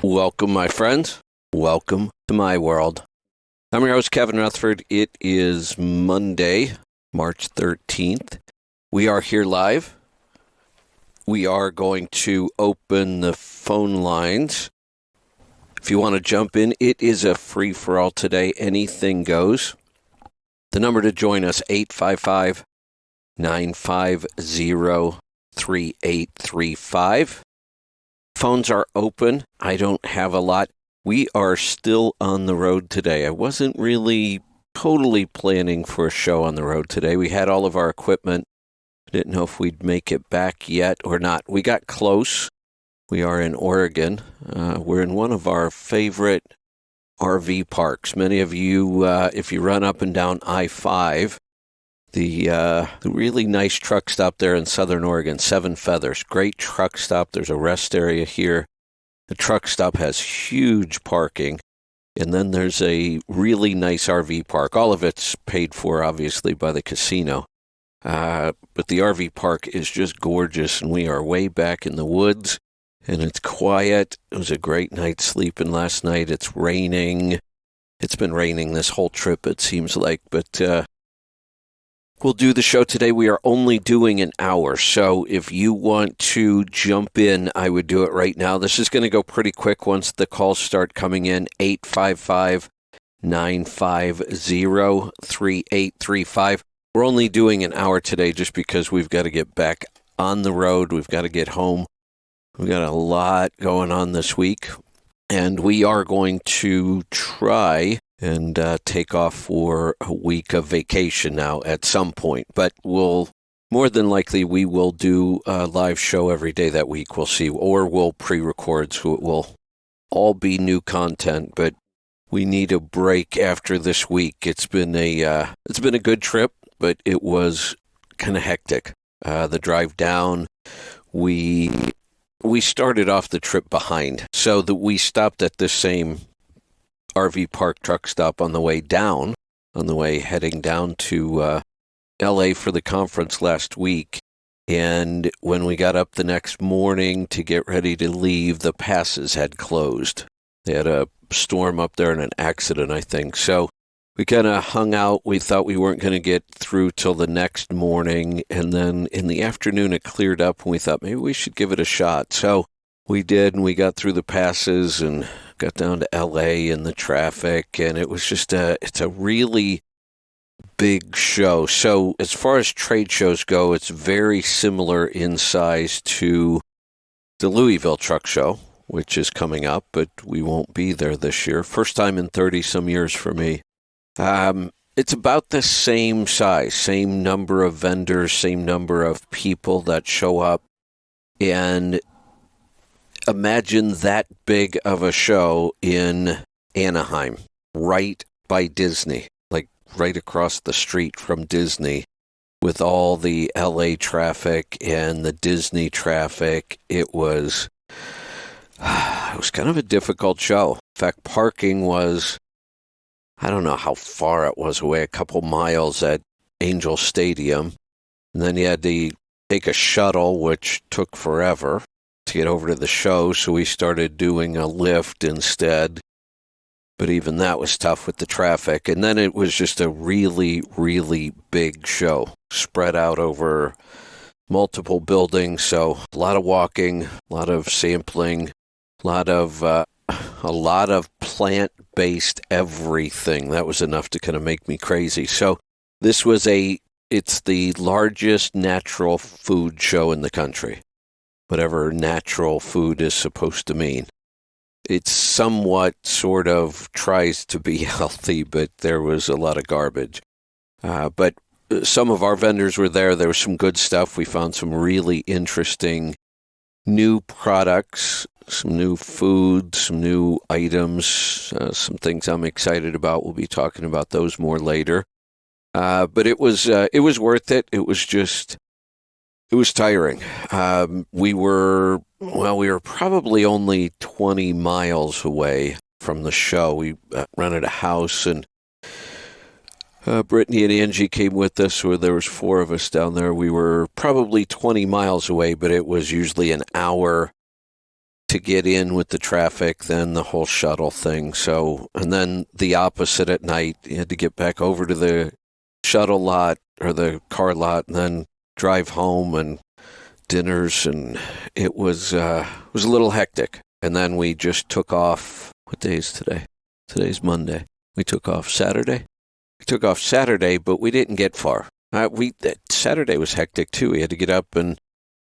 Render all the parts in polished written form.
Welcome, my friends. Welcome to my world. I'm your host, Kevin Rutherford. It is Monday, March 13th. We are here live. We are going to open the phone lines. If you want to jump in, it is a free-for-all today. Anything goes. The number to join us, 855-950-3835. Phones are open. I don't have a lot. We are still on the road today. I wasn't really totally planning for a show on the road today. We had all of our equipment. I didn't know if we'd make it back yet or not. We got close. We are in Oregon. We're in one of our favorite RV parks. Many of you, if you run up and down I-5, the really nice truck stop there in Southern Oregon, Seven Feathers. Great truck stop. There's a rest area here. The truck stop has huge parking. And then there's a really nice RV park. All of it's paid for, obviously, by the casino. But the RV park is just gorgeous, and we are way back in the woods, and it's quiet. It was a great night sleeping last night. It's raining. It's been raining this whole trip, it seems like, but we'll do the show today. We are only doing an hour, so if you want to jump in, I would do it right now. This is going to go pretty quick once the calls start coming in. 855-950-3835. We're only doing an hour today just because we've got to get back on the road. We've got to get home. We've got a lot going on this week, and we are going to try and take off for a week of vacation now at some point. But we'll, more than likely, we will do a live show every day that week. We'll see. Or we'll pre-record, so it will all be new content. But we need a break after this week. It's been a good trip, but it was kind of hectic. The drive down, we started off the trip behind. So that we stopped at this same RV park truck stop on the way down, on the way heading down to LA for the conference last week. And when we got up the next morning to get ready to leave, the passes had closed. They had a storm up there and an accident, I think. So we kind of hung out. We thought we weren't going to get through till the next morning. And then in the afternoon, it cleared up, and we thought maybe we should give it a shot. So we did, and we got through the passes and got down to LA and the traffic, and it was just it's a really big show. So as far as trade shows go, it's very similar in size to the Louisville Truck Show, which is coming up, but we won't be there this year. First time in 30-some years for me. It's about the same size, same number of vendors, same number of people that show up, and imagine that big of a show in Anaheim, right by Disney, like right across the street from Disney, with all the LA traffic and the Disney traffic. It was kind of a difficult show. In fact, parking was, I don't know how far it was away, a couple miles at Angel Stadium. And then you had to take a shuttle, which took forever to get over to the show, so we started doing a Lyft instead. But even that was tough with the traffic. And then it was just a really, really big show, spread out over multiple buildings. So a lot of walking, a lot of sampling, a lot of plant-based everything. That was enough to kind of make me crazy. So this was it's the largest natural food show in the country, whatever natural food is supposed to mean. It somewhat sort of tries to be healthy, but there was a lot of garbage. But some of our vendors were there. There was some good stuff. We found some really interesting new products, some new food, some new items, some things I'm excited about. We'll be talking about those more later. But it was worth it. It was tiring. We were probably only 20 miles away from the show. We rented a house, and Brittany and Angie came with us, so there was 4 of us down there. We were probably 20 miles away, but it was usually an hour to get in with the traffic, then the whole shuttle thing. So, and then the opposite at night. You had to get back over to the shuttle lot or the car lot and then drive home and dinners. And it was a little hectic. And then we just took off. What day is today? Today's Monday. We took off Saturday. But we didn't get far. Saturday was hectic too. We had to get up and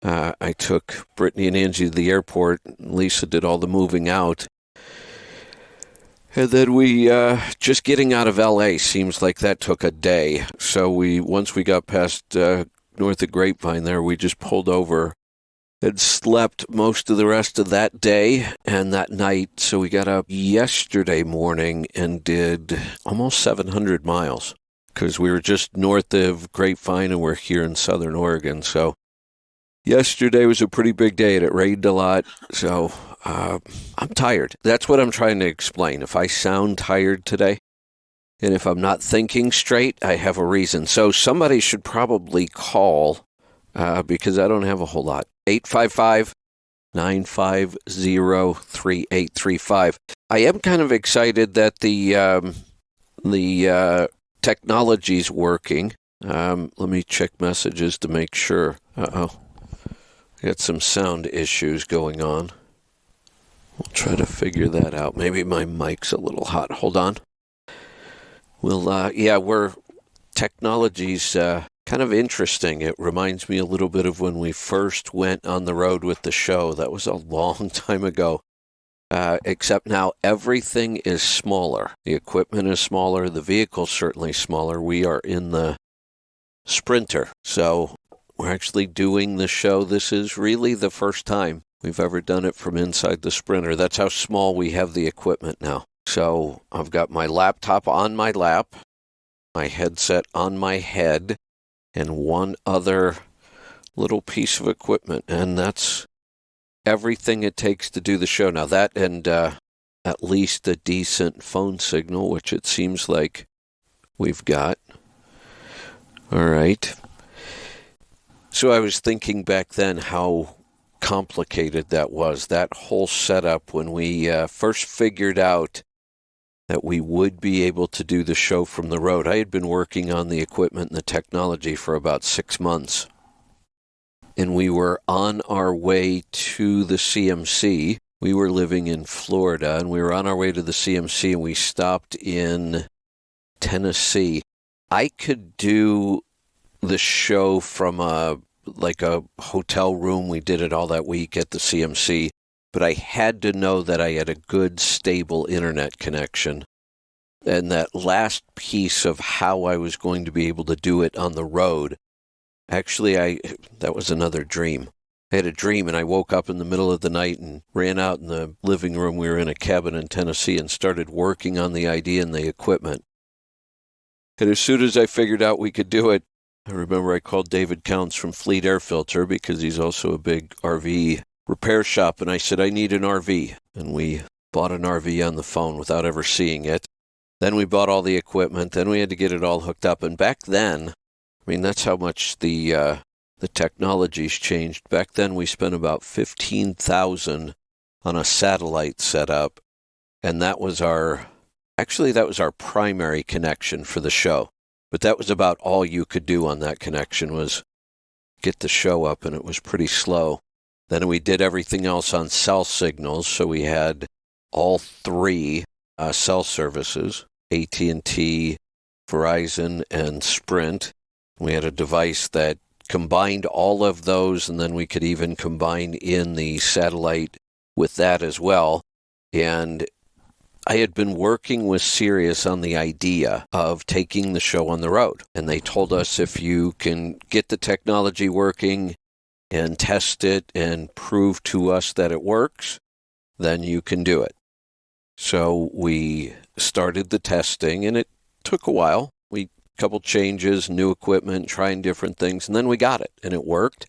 I took Brittany and Angie to the airport. Lisa did all the moving out. And then we, just getting out of L.A. seems like that took a day. So once we got past north of Grapevine there, we just pulled over and slept most of the rest of that day and that night. So we got up yesterday morning and did almost 700 miles because we were just north of Grapevine and we're here in Southern Oregon. So yesterday was a pretty big day and it rained a lot. So I'm tired. That's what I'm trying to explain. If I sound tired today and if I'm not thinking straight, I have a reason. So somebody should probably call because I don't have a whole lot. 855-950-3835. I am kind of excited that the technology's working. Let me check messages to make sure. Got some sound issues going on. We'll try to figure that out. Maybe my mic's a little hot. Hold on. Technology's kind of interesting. It reminds me a little bit of when we first went on the road with the show. That was a long time ago. Except now everything is smaller. The equipment is smaller. The vehicle's certainly smaller. We are in the Sprinter. So we're actually doing the show. This is really the first time we've ever done it from inside the Sprinter. That's how small we have the equipment now. So I've got my laptop on my lap, my headset on my head, and one other little piece of equipment. And that's everything it takes to do the show. Now that and at least a decent phone signal, which it seems like we've got. All right. So I was thinking back then how complicated that was, that whole setup when we first figured out that we would be able to do the show from the road. I had been working on the equipment and the technology for about 6 months. And we were on our way to the CMC. We were living in Florida, and we were on our way to the CMC, and we stopped in Tennessee. I could do the show from a hotel room. We did it all that week at the CMC. But I had to know that I had a good, stable internet connection. And that last piece of how I was going to be able to do it on the road, actually, that was another dream. I had a dream, and I woke up in the middle of the night and ran out in the living room. We were in a cabin in Tennessee and started working on the idea and the equipment. And as soon as I figured out we could do it, I remember I called David Counts from Fleet Air Filter because he's also a big RV repair shop, and I said, I need an RV. And we bought an RV on the phone without ever seeing it. Then we bought all the equipment. Then we had to get it all hooked up. And back then, that's how much the technology's changed. Back then, we spent about $15,000 on a satellite setup, and that was our primary connection for the show. But that was about all you could do on that connection was get the show up, and it was pretty slow. Then we did everything else on cell signals, so we had all three cell services, AT&T, Verizon, and Sprint. We had a device that combined all of those, and then we could even combine in the satellite with that as well. And I had been working with Sirius on the idea of taking the show on the road. And they told us if you can get the technology working and test it and prove to us that it works, then you can do it. So we started the testing, and it took a while. A couple changes, new equipment, trying different things, and then we got it, and it worked.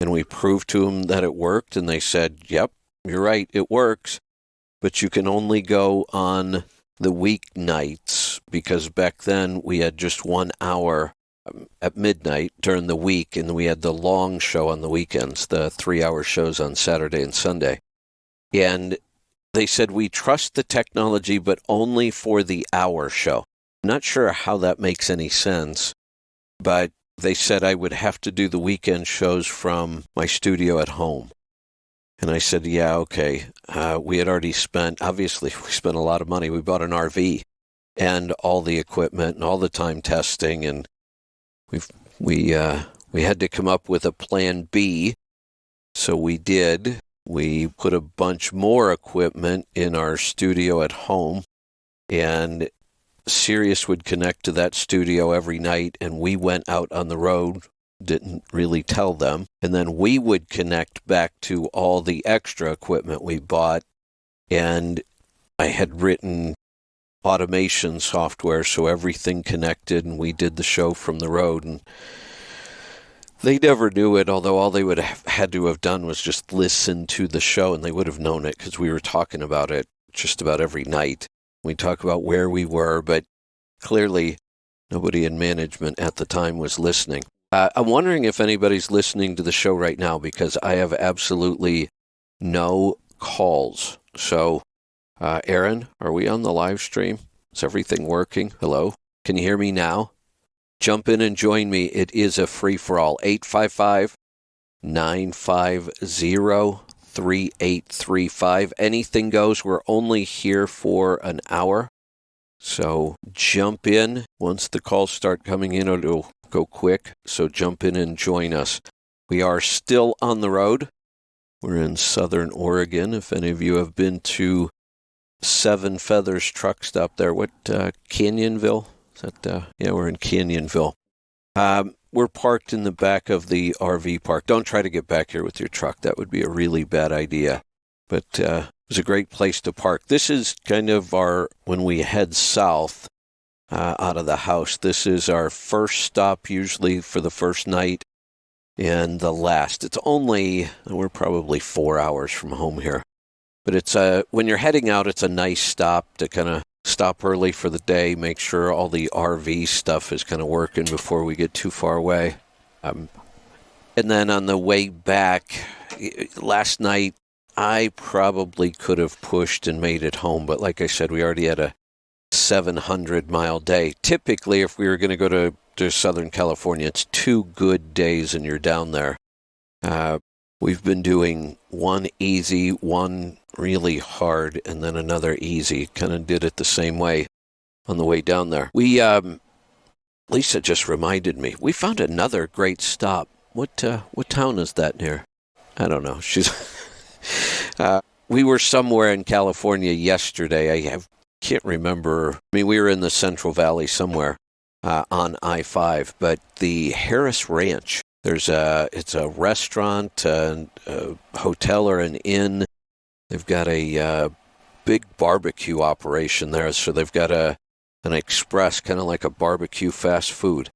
And we proved to them that it worked, and they said, yep, you're right, it works, but you can only go on the weeknights, because back then we had just 1 hour at midnight during the week, and we had the long show on the weekends, the 3-hour shows on Saturday and Sunday. And they said, we trust the technology, but only for the hour show. Not sure how that makes any sense, but they said I would have to do the weekend shows from my studio at home. And I said, yeah, okay. We had already obviously, we spent a lot of money. We bought an RV and all the equipment and all the time testing. And we had to come up with a plan B. So we did. We put a bunch more equipment in our studio at home, and Sirius would connect to that studio every night, and we went out on the road, didn't really tell them, and then we would connect back to all the extra equipment we bought, and I had written automation software so everything connected, and we did the show from the road, and they never knew it, although all they would have had to have done was just listen to the show, and they would have known it because we were talking about it just about every night. We talk about where we were, but clearly nobody in management at the time was listening. I'm wondering if anybody's listening to the show right now, because I have absolutely no calls. So, Aaron, are we on the live stream? Is everything working? Hello? Can you hear me now? Jump in and join me. It is a free-for-all. 855-950-3835. Anything goes. We're only here for an hour. So jump in. Once the calls start coming in, it'll go quick. So jump in and join us. We are still on the road. We're in Southern Oregon. If any of you have been to Seven Feathers truck stop there, Canyonville? Yeah, we're in Canyonville. We're parked in the back of the RV park. Don't try to get back here with your truck. That would be a really bad idea. But it was a great place to park. This is kind of when we head south out of the house, this is our first stop usually for the first night and the last. We're probably 4 hours from home here. But it's when you're heading out, it's a nice stop to kind of stop early for the day, make sure all the RV stuff is kind of working before we get too far away. And then on the way back, last night, I probably could have pushed and made it home. But like I said, we already had a 700-mile day. Typically, if we were going to go to Southern California, it's 2 good days and you're down there. We've been doing one easy, one really hard, and then another easy. Kind of did it the same way on the way down there. Lisa just reminded me, we found another great stop. What town is that near? I don't know. We were somewhere in California yesterday. I can't remember. We were in the Central Valley somewhere on I-5, but the Harris Ranch. It's a restaurant, a hotel, or an inn. They've got a big barbecue operation there, so they've got an express, kind of like a barbecue fast food.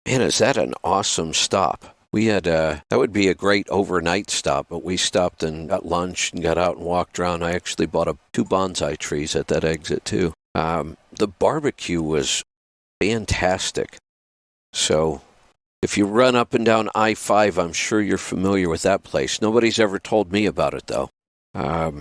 Man, is that an awesome stop? We had that would be a great overnight stop, but we stopped and got lunch and got out and walked around. I actually bought 2 bonsai trees at that exit too. The barbecue was fantastic. So if you run up and down I-5, I'm sure you're familiar with that place. Nobody's ever told me about it, though. All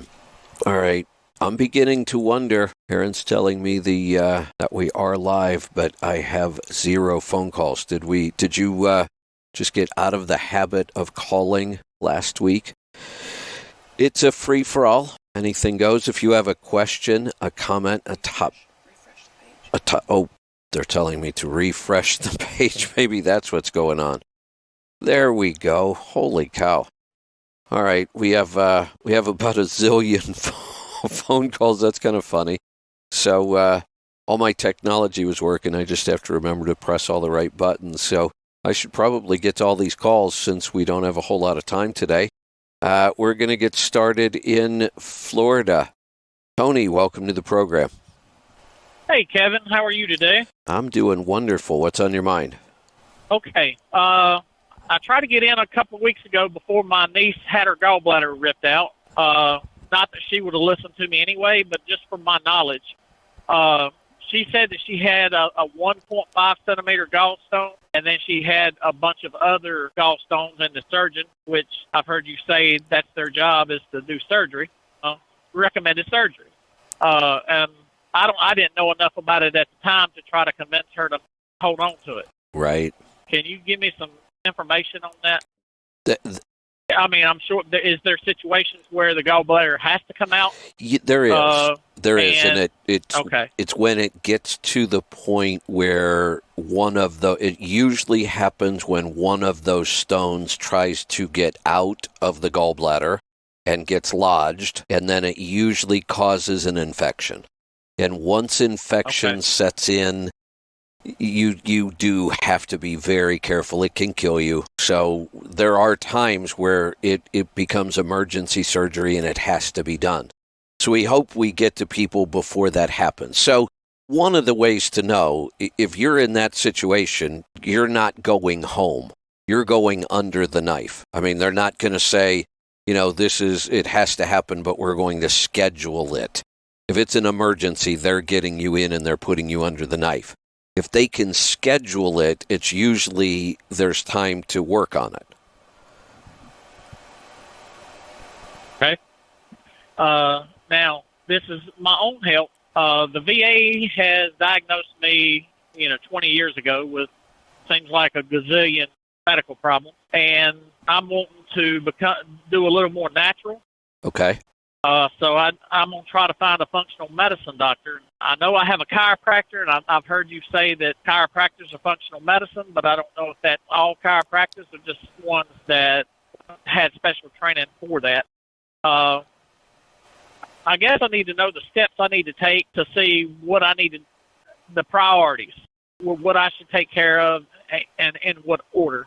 right. I'm beginning to wonder. Aaron's telling me that we are live, but I have 0 phone calls. Did you just get out of the habit of calling last week? It's a free-for-all. Anything goes. If you have a question, a comment, they're telling me to refresh the page. Maybe that's what's going on. There we go. Holy cow. All right, we have about a zillion phone calls. That's kind of funny. So all my technology was working. I just have to remember to press all the right buttons. So I should probably get to all these calls since we don't have a whole lot of time today. We're going to get started in Florida. Tony, welcome to the program. Hey, Kevin. How are you today? I'm doing wonderful. What's on your mind? Okay. I tried to get in a couple of weeks ago before my niece had her gallbladder ripped out. Not that she would have listened to me anyway, but just from my knowledge. She said that she had a 1.5 centimeter gallstone, and then she had a bunch of other gallstones in the surgeon, which I've heard you say that's their job is to do surgery. recommended surgery. And I didn't know enough about it at the time to try to convince her to hold on to it. Right. Can you give me some information on that? Th- I mean, I'm sure. Is there situations where the gallbladder has to come out? There is. And it's okay. It's when it gets to the point where it usually happens when one of those stones tries to get out of the gallbladder and gets lodged, and then it usually causes an infection. And once infection sets in, you do have to be very careful. It can kill you. So there are times where it becomes emergency surgery and it has to be done. So we hope we get to people before that happens. So one of the ways to know, if you're in that situation, you're not going home. You're going under the knife. I mean, they're not going to say, it has to happen, but we're going to schedule it. If it's an emergency, they're getting you in and they're putting you under the knife. If they can schedule it, it's usually there's time to work on it. Okay. Now, this is my own health. The VA has diagnosed me, 20 years ago with seems like a gazillion medical problems, and I'm wanting to do a little more natural. Okay. So I'm going to try to find a functional medicine doctor. I know I have a chiropractor, and I've heard you say that chiropractors are functional medicine, but I don't know if that's all chiropractors or just ones that had special training for that. I guess I need to know the steps I need to take to see what I need the priorities, what I should take care of, and in what order.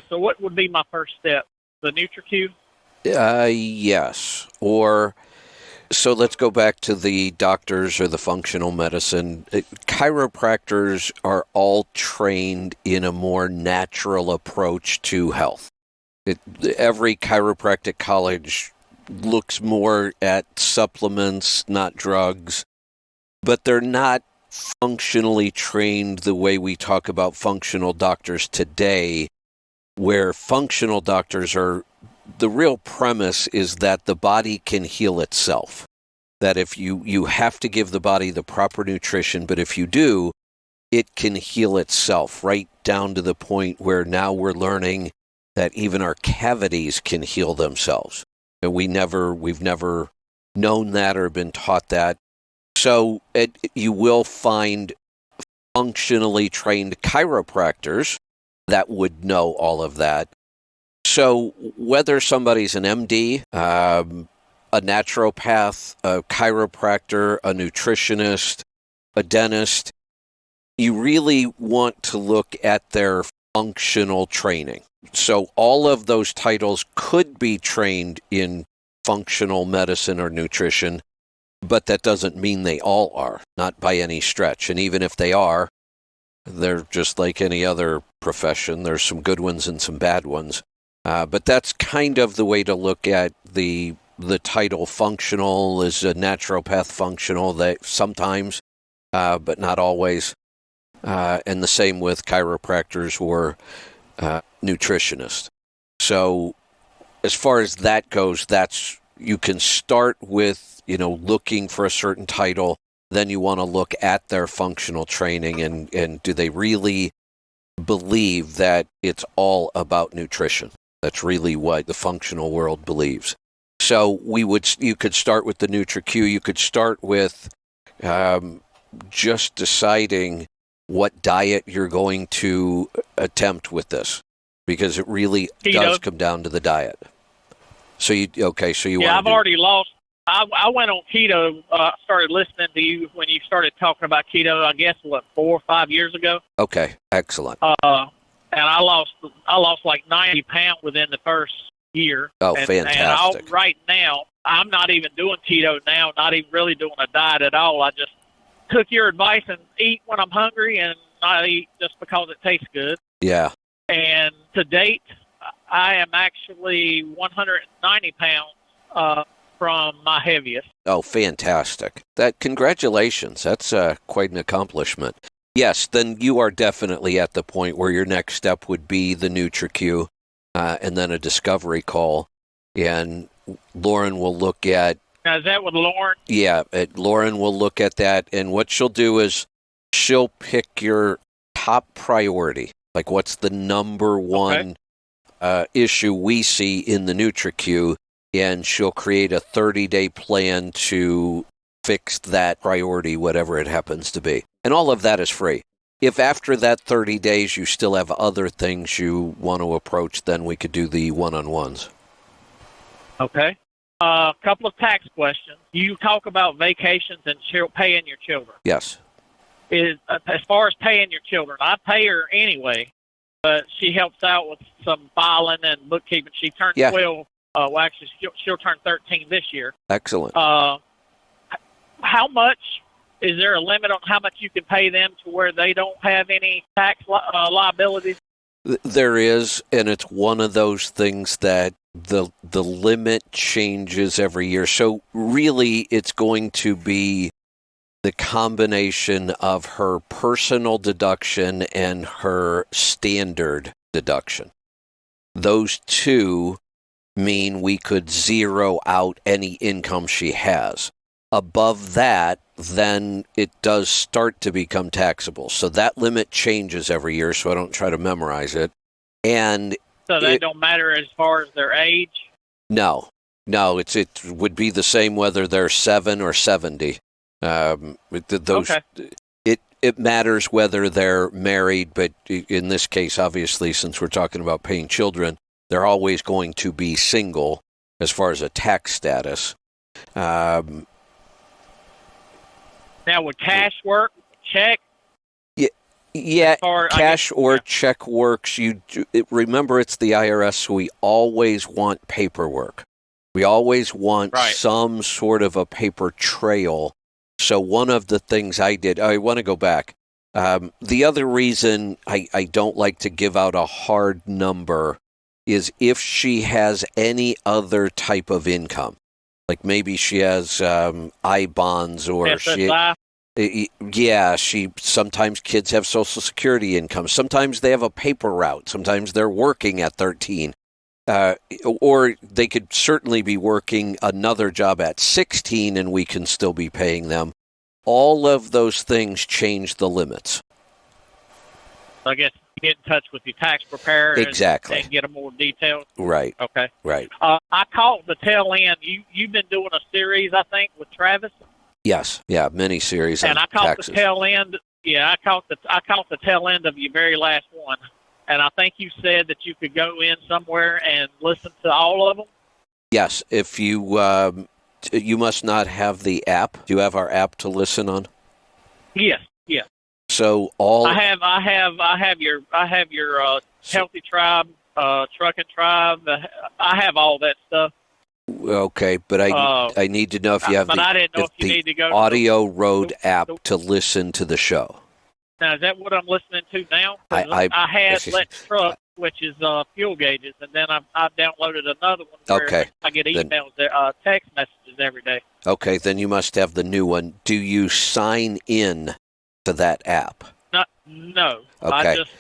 So what would be my first step? The NutriQ? Yes. So let's go back to the doctors or the functional medicine. Chiropractors are all trained in a more natural approach to health. Every chiropractic college looks more at supplements, not drugs, but they're not functionally trained the way we talk about functional doctors today, where functional doctors are, the real premise is that the body can heal itself. That if you have to give the body the proper nutrition, but if you do, it can heal itself, right down to the point where now we're learning that even our cavities can heal themselves. And we've never known that or been taught that. So you will find functionally trained chiropractors that would know all of that. So whether somebody's an MD, a naturopath, a chiropractor, a nutritionist, a dentist, you really want to look at their functional training. So all of those titles could be trained in functional medicine or nutrition, but that doesn't mean they all are, not by any stretch. And even if they are, they're just like any other profession. There's some good ones and some bad ones. But that's kind of the way to look at the title. Functional is a naturopath functional, that sometimes, but not always. And the same with chiropractors or nutritionists. So as far as that goes, you can start with, looking for a certain title. Then you want to look at their functional training and do they really believe that it's all about nutrition? That's really what the functional world believes. So you could start with the NutriQ. You could start with just deciding what diet you're going to attempt with this, because it really does come down to the diet. So you Yeah, I've already lost. I went on keto. Started listening to you when you started talking about keto. I guess 4 or 5 years ago. Okay, excellent. And I lost like 90 pounds within the first year. Oh, fantastic! And right now, I'm not even doing keto now. Not even really doing a diet at all. I just took your advice and eat when I'm hungry and not eat just because it tastes good. Yeah. And to date, I am actually 190 pounds from my heaviest. Oh, fantastic. Congratulations. That's quite an accomplishment. Yes, then you are definitely at the point where your next step would be the NutriQ and then a discovery call. And Lauren will look at Now, is that with Lauren? Yeah, Lauren will look at that, and what she'll do is she'll pick your top priority. Like, what's the number one issue we see in the NutriQ, and she'll create a 30-day plan to fix that priority, whatever it happens to be. And all of that is free. If after that 30 days you still have other things you want to approach, then we could do the one-on-ones. Okay. A couple of tax questions. You talk about vacations and paying your children. Yes. As far as paying your children, I pay her anyway, but she helps out with some filing and bookkeeping. She turned 12. Well, actually, she'll turn 13 this year. Excellent. How much? Is there a limit on how much you can pay them to where they don't have any tax liabilities? There is, and it's one of those things that the limit changes every year. So really, it's going to be the combination of her personal deduction and her standard deduction. Those two mean we could zero out any income she has. Above that, then it does start to become taxable. So that limit changes every year, so I don't try to memorize it. And so that don't matter as far as their age? No, it would be the same whether they're 7 or 70. It matters whether they're married, but in this case, obviously, since we're talking about paying children, they're always going to be single as far as a tax status. Now, would cash work? Check? Yeah, cash or check works. Remember, it's the IRS, so we always want paperwork. We always want some sort of a paper trail. So one of the things I want to go back. The other reason I don't like to give out a hard number is if she has any other type of income. Like maybe she has I-bonds or SSI? Sometimes kids have Social Security income. Sometimes they have a paper route. Sometimes they're working at 13. Or they could certainly be working another job at 16 and we can still be paying them. All of those things change the limits. I guess you get in touch with your tax preparer exactly. and get them more detailed. Right. Okay. Right. I caught the tail end. You've been doing a series, I think, with Travis. Yes. Yeah. Mini series. And I caught taxes. the tail end. Yeah, I caught the tail end of your very last one. And I think you said that you could go in somewhere and listen to all of them. Yes. If you you must not have the app. Do you have our app to listen on? Yes. Yes. So I have your Healthy Tribe, Trucking Tribe. I have all that stuff. Okay, but I need to know if you have the Audio Road app to listen to the show. Now, is that what I'm listening to now? I had Let's Truck, which is fuel gauges, and then I downloaded another one where I get emails, text messages every day. Okay, then you must have the new one. Do you sign in to that app? No. Okay. I just,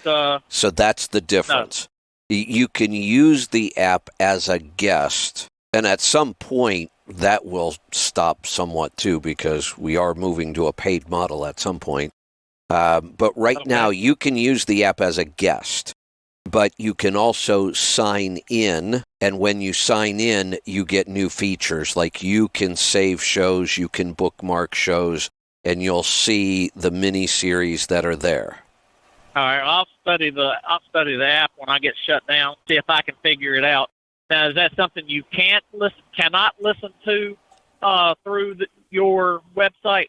so that's the difference. No. You can use the app as a guest, and at some point that will stop somewhat too because we are moving to a paid model at some point. But right now you can use the app as a guest, but you can also sign in. And when you sign in, you get new features like you can save shows, you can bookmark shows, and you'll see the mini series that are there. All right, I'll study the app when I get shut down, see if I can figure it out. Now, is that something you cannot listen to through your website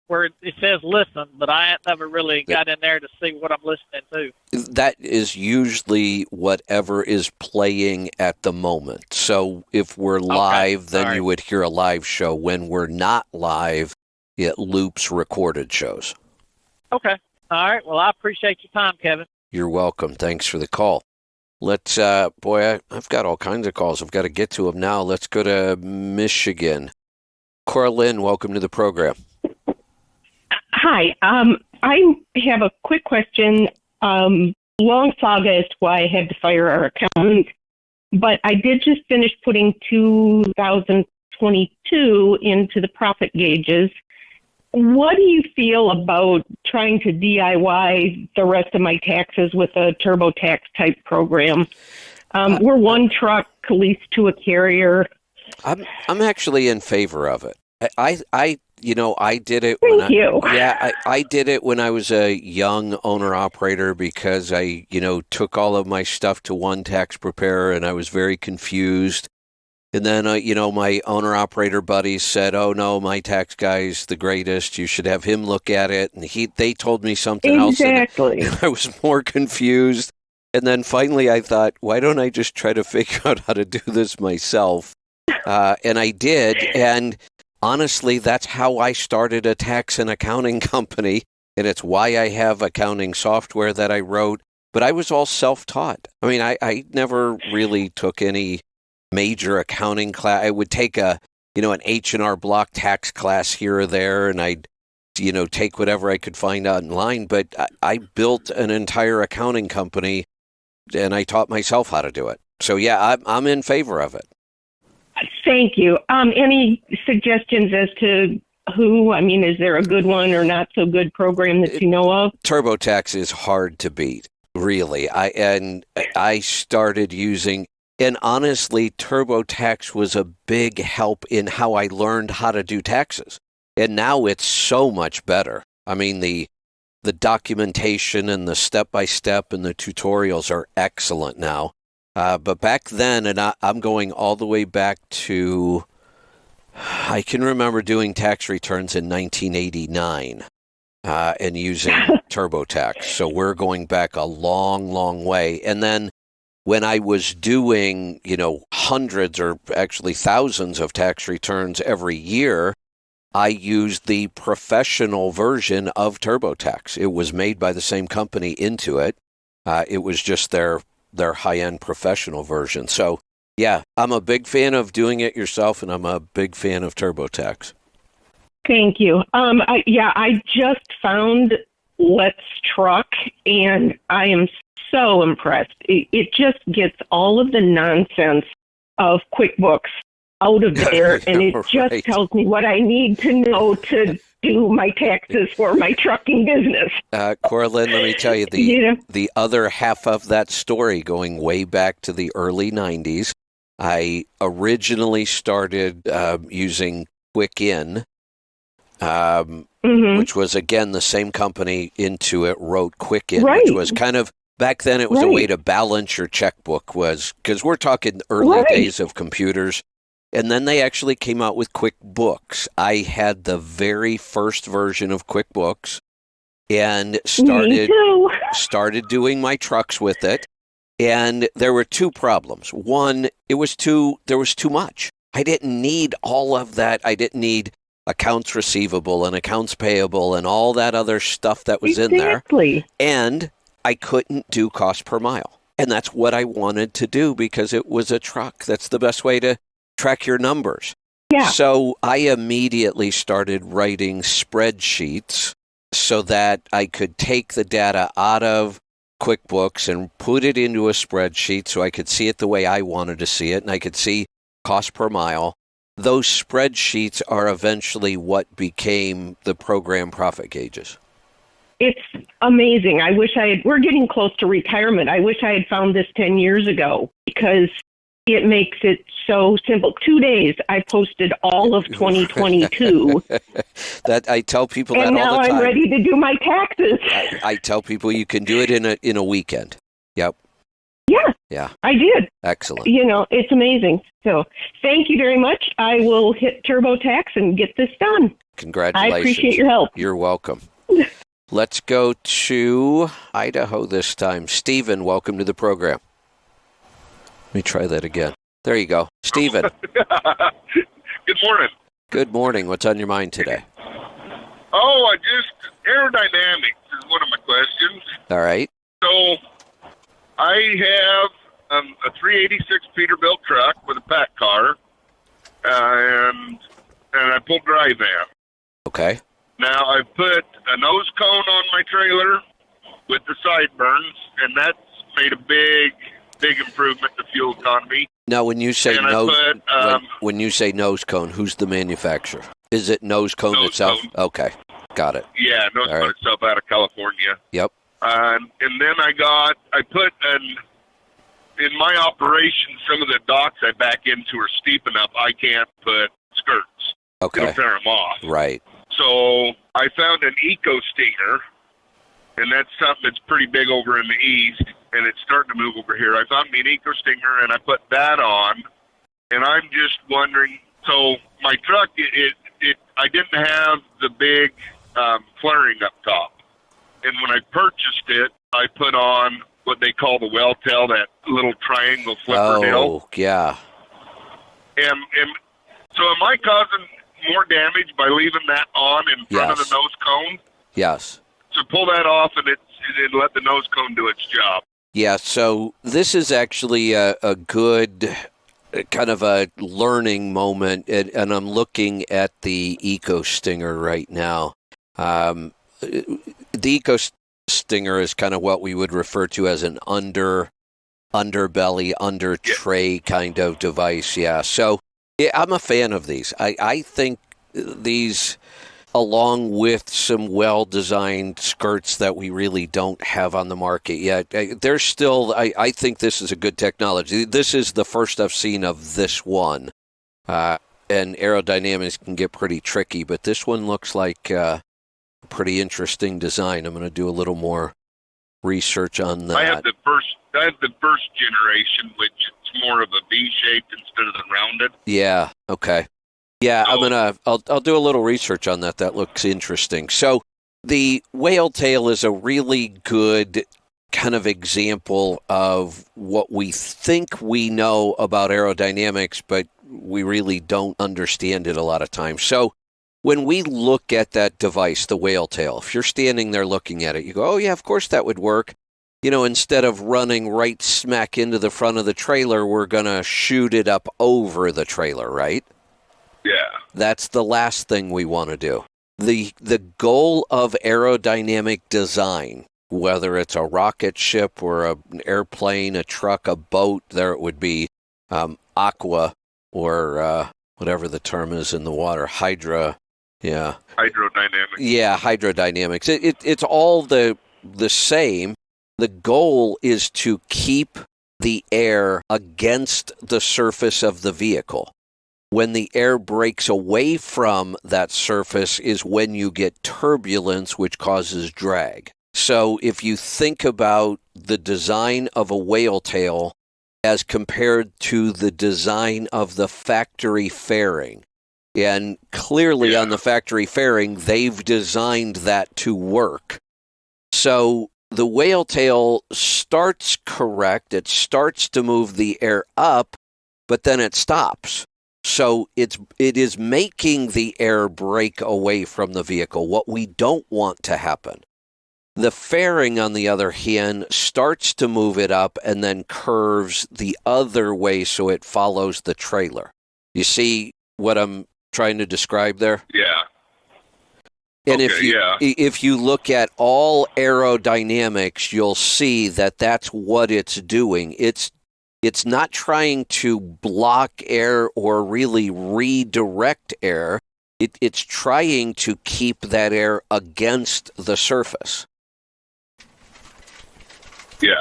where it says listen, but I never really got in there to see what I'm listening to? That is usually whatever is playing at the moment. So if we're live, then you would hear a live show. When we're not live, it loops recorded shows. Okay. All right. Well, I appreciate your time, Kevin. You're welcome. Thanks for the call. Let's, I've got all kinds of calls. I've got to get to them now. Let's go to Michigan. Coraline, welcome to the program. Hi. I have a quick question. Long saga as to why I had to fire our accountant, but I did just finish putting 2012 2022 into the profit gauges. What do you feel about trying to DIY the rest of my taxes with a TurboTax type program? We're one truck leased to a carrier. I'm actually in favor of it. I did it. Thank you. Yeah, I did it when I was a young owner operator because I, took all of my stuff to one tax preparer and I was very confused. And then, my owner operator buddies said, "Oh no, my tax guy's the greatest. You should have him look at it." And they told me something else. Exactly. And I was more confused. And then finally, I thought, why don't I just try to figure out how to do this myself? And I did. And honestly, that's how I started a tax and accounting company. And it's why I have accounting software that I wrote. But I was all self-taught. I mean, I never really took any major accounting class. I would take an H&R Block tax class here or there, and I'd, take whatever I could find online. But I built an entire accounting company, and I taught myself how to do it. So, yeah, I'm in favor of it. Thank you. Any suggestions as to who? I mean, is there a good one or not so good program that you know of? TurboTax is hard to beat, really. I started using, and honestly, TurboTax was a big help in how I learned how to do taxes. And now it's so much better. I mean, the documentation and the step-by-step and the tutorials are excellent now. But back then, and I'm going all the way back to, I can remember doing tax returns in 1989 and using TurboTax. So we're going back a long, long way. And then when I was doing, hundreds or actually thousands of tax returns every year, I used the professional version of TurboTax. It was made by the same company, Intuit. It was just their high-end professional version. So, yeah, I'm a big fan of doing it yourself, and I'm a big fan of TurboTax. Thank you. I just found Let's Truck, and I am so impressed. It just gets all of the nonsense of QuickBooks out of there, and it just Right. tells me what I need to know to do my taxes for my trucking business. Corlin, let me tell you, the other half of that story, going way back to the early 90s, I originally started using QuickIn, which was, again, the same company. Intuit wrote QuickIn, which was kind of, back then it was a way to balance your checkbook, because we're talking early days of computers. And then they actually came out with QuickBooks. I had the very first version of QuickBooks and started doing my trucks with it. And there were two problems. One, there was too much. I didn't need all of that. I didn't need accounts receivable and accounts payable and all that other stuff that was in there. And I couldn't do cost per mile. And that's what I wanted to do because it was a truck. That's the best way to track your numbers. Yeah. So I immediately started writing spreadsheets so that I could take the data out of QuickBooks and put it into a spreadsheet so I could see it the way I wanted to see it, and I could see cost per mile. Those spreadsheets are eventually what became the program profit gauges. It's amazing. We're getting close to retirement. I wish I had found this 10 years ago because it makes it so simple. 2 days, I posted all of 2022. That I tell people and that all the time. And now I'm ready to do my taxes. I tell people you can do it in a weekend. Yep. Yeah, I did. Excellent. It's amazing. So thank you very much. I will hit TurboTax and get this done. Congratulations. I appreciate your help. You're welcome. Let's go to Idaho this time. Stephen, welcome to the program. Let me try that again. There you go. Stephen. Good morning. Good morning. What's on your mind today? Aerodynamics is one of my questions. All right. So I have a 386 Peterbilt truck with a pack car, and I pull dry van. Okay. Now I put a nose cone on my trailer with the sideburns, and that's made a big improvement to fuel economy. Now, when you say And I nose, put, when you say nose cone, who's the manufacturer? Is it Nose Cone Nose itself? Cone. Okay, got it. Yeah, Nose All Cone right. itself out of California. Yep. And then I put in my operation, some of the docks I back into are steep enough I can't put skirts. Okay. It'll tear them off. Right. So I found an Eco Stinger, and that's something that's pretty big over in the east, and it's starting to move over here. I found me an Eco Stinger, and I put that on, and I'm just wondering. So my truck, I didn't have the big flaring up top, and when I purchased it, I put on what they call the well tail, that little triangle flipper deal. Oh, yeah. And so am I causing more damage by leaving that on in front of Yes. the nose cone? Yes. So pull that off and let the nose cone do its job. Yeah, so this is actually a good kind of a learning moment, and I'm looking at the Eco Stinger right now. The Eco Stinger is kind of what we would refer to as an underbelly, under tray kind of device. Yeah, so yeah, I'm a fan of these. I think these, along with some well-designed skirts that we really don't have on the market yet, there's still, I think this is a good technology. This is the first I've seen of this one. And aerodynamics can get pretty tricky, but this one looks like a pretty interesting design. I'm going to do a little more research on that. I have the first generation, which it's more of a V-shaped instead of the rounded. Yeah, okay. Yeah, So- I'll do a little research on that. That looks interesting. So the whale tail is a really good kind of example of what we think we know about aerodynamics, but we really don't understand it a lot of times. So when we look at that device, the whale tail, if you're standing there looking at it, you go, oh yeah, of course that would work. You know, instead of running right smack into the front of the trailer, we're going to shoot it up over the trailer, right? Yeah. That's the last thing we want to do. The goal of aerodynamic design, whether it's a rocket ship or an airplane, a truck, a boat, there it would be aqua or whatever the term is in the water, hydra. Yeah. Hydrodynamic. Yeah, hydrodynamics. It's all the same. The goal is to keep the air against the surface of the vehicle. When the air breaks away from that surface is when you get turbulence, which causes drag. So if you think about the design of a whale tail as compared to the design of the factory fairing, and clearly on the factory fairing, they've designed that to work. So the whale tail starts correct. It starts to move the air up, but then it stops. So it is making the air break away from the vehicle, what we don't want to happen. The fairing, on the other hand, starts to move it up and then curves the other way so it follows the trailer. You see what I'm trying to describe there? Yeah. And Okay, if you look at all aerodynamics, you'll see that that's what it's doing. It's not trying to block air or really redirect air. It's trying to keep that air against the surface. Yeah.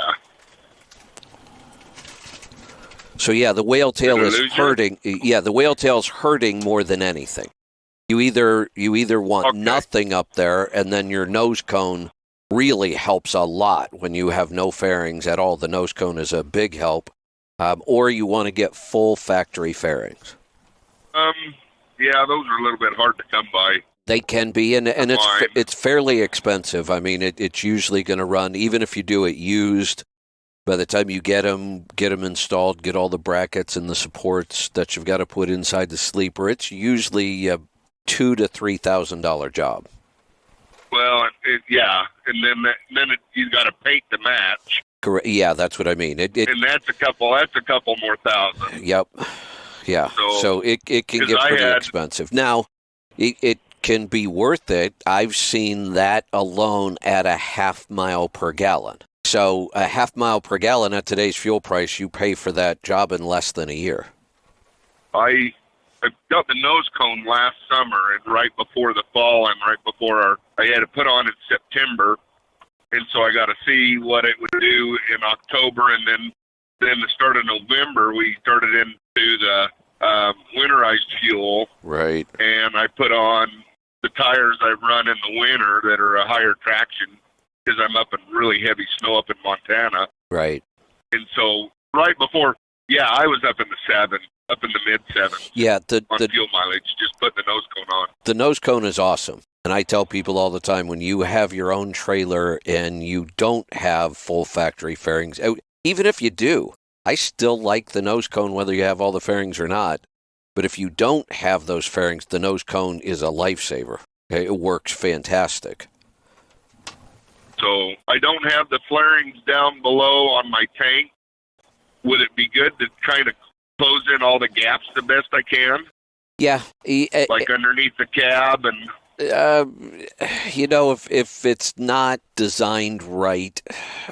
So yeah, the whale tail Did I is lose you? hurting. Yeah, the whale tail's hurting more than anything. You either want nothing up there, and then your nose cone really helps a lot when you have no fairings at all. The nose cone is a big help. Or you want to get full factory fairings. Yeah, those are a little bit hard to come by. They can be, and Fine. it's fairly expensive. I mean, it's usually going to run, even if you do it used, by the time you get them installed, get all the brackets and the supports that you've got to put inside the sleeper, it's usually a $2,000 to $3,000 job. Well, and then you got to paint the match, Correct. Yeah, that's what I mean. and that's a couple more thousand. Yep. Yeah. So it can 'cause get I pretty had- expensive. Now, it can be worth it. I've seen that alone at a half mile per gallon. So a half mile per gallon at today's fuel price, you pay for that job in less than a year. I got the nose cone last summer and right before the fall and right before I had to put on in September. And so I got to see what it would do in October. And then the start of November, we started into the winterized fuel. Right. And I put on the tires I run in the winter that are a higher traction because I'm up in really heavy snow up in Montana. Right. And so right before, I was up in the mid sevens. Yeah, on fuel mileage, just putting the nose cone on. The nose cone is awesome. And I tell people all the time, when you have your own trailer and you don't have full factory fairings, even if you do, I still like the nose cone whether you have all the fairings or not. But if you don't have those fairings, the nose cone is a lifesaver. Okay? It works fantastic. So I don't have the flarings down below on my tank. Would it be good to kind of close in all the gaps the best I can? Yeah. Like underneath the cab and... if it's not designed right,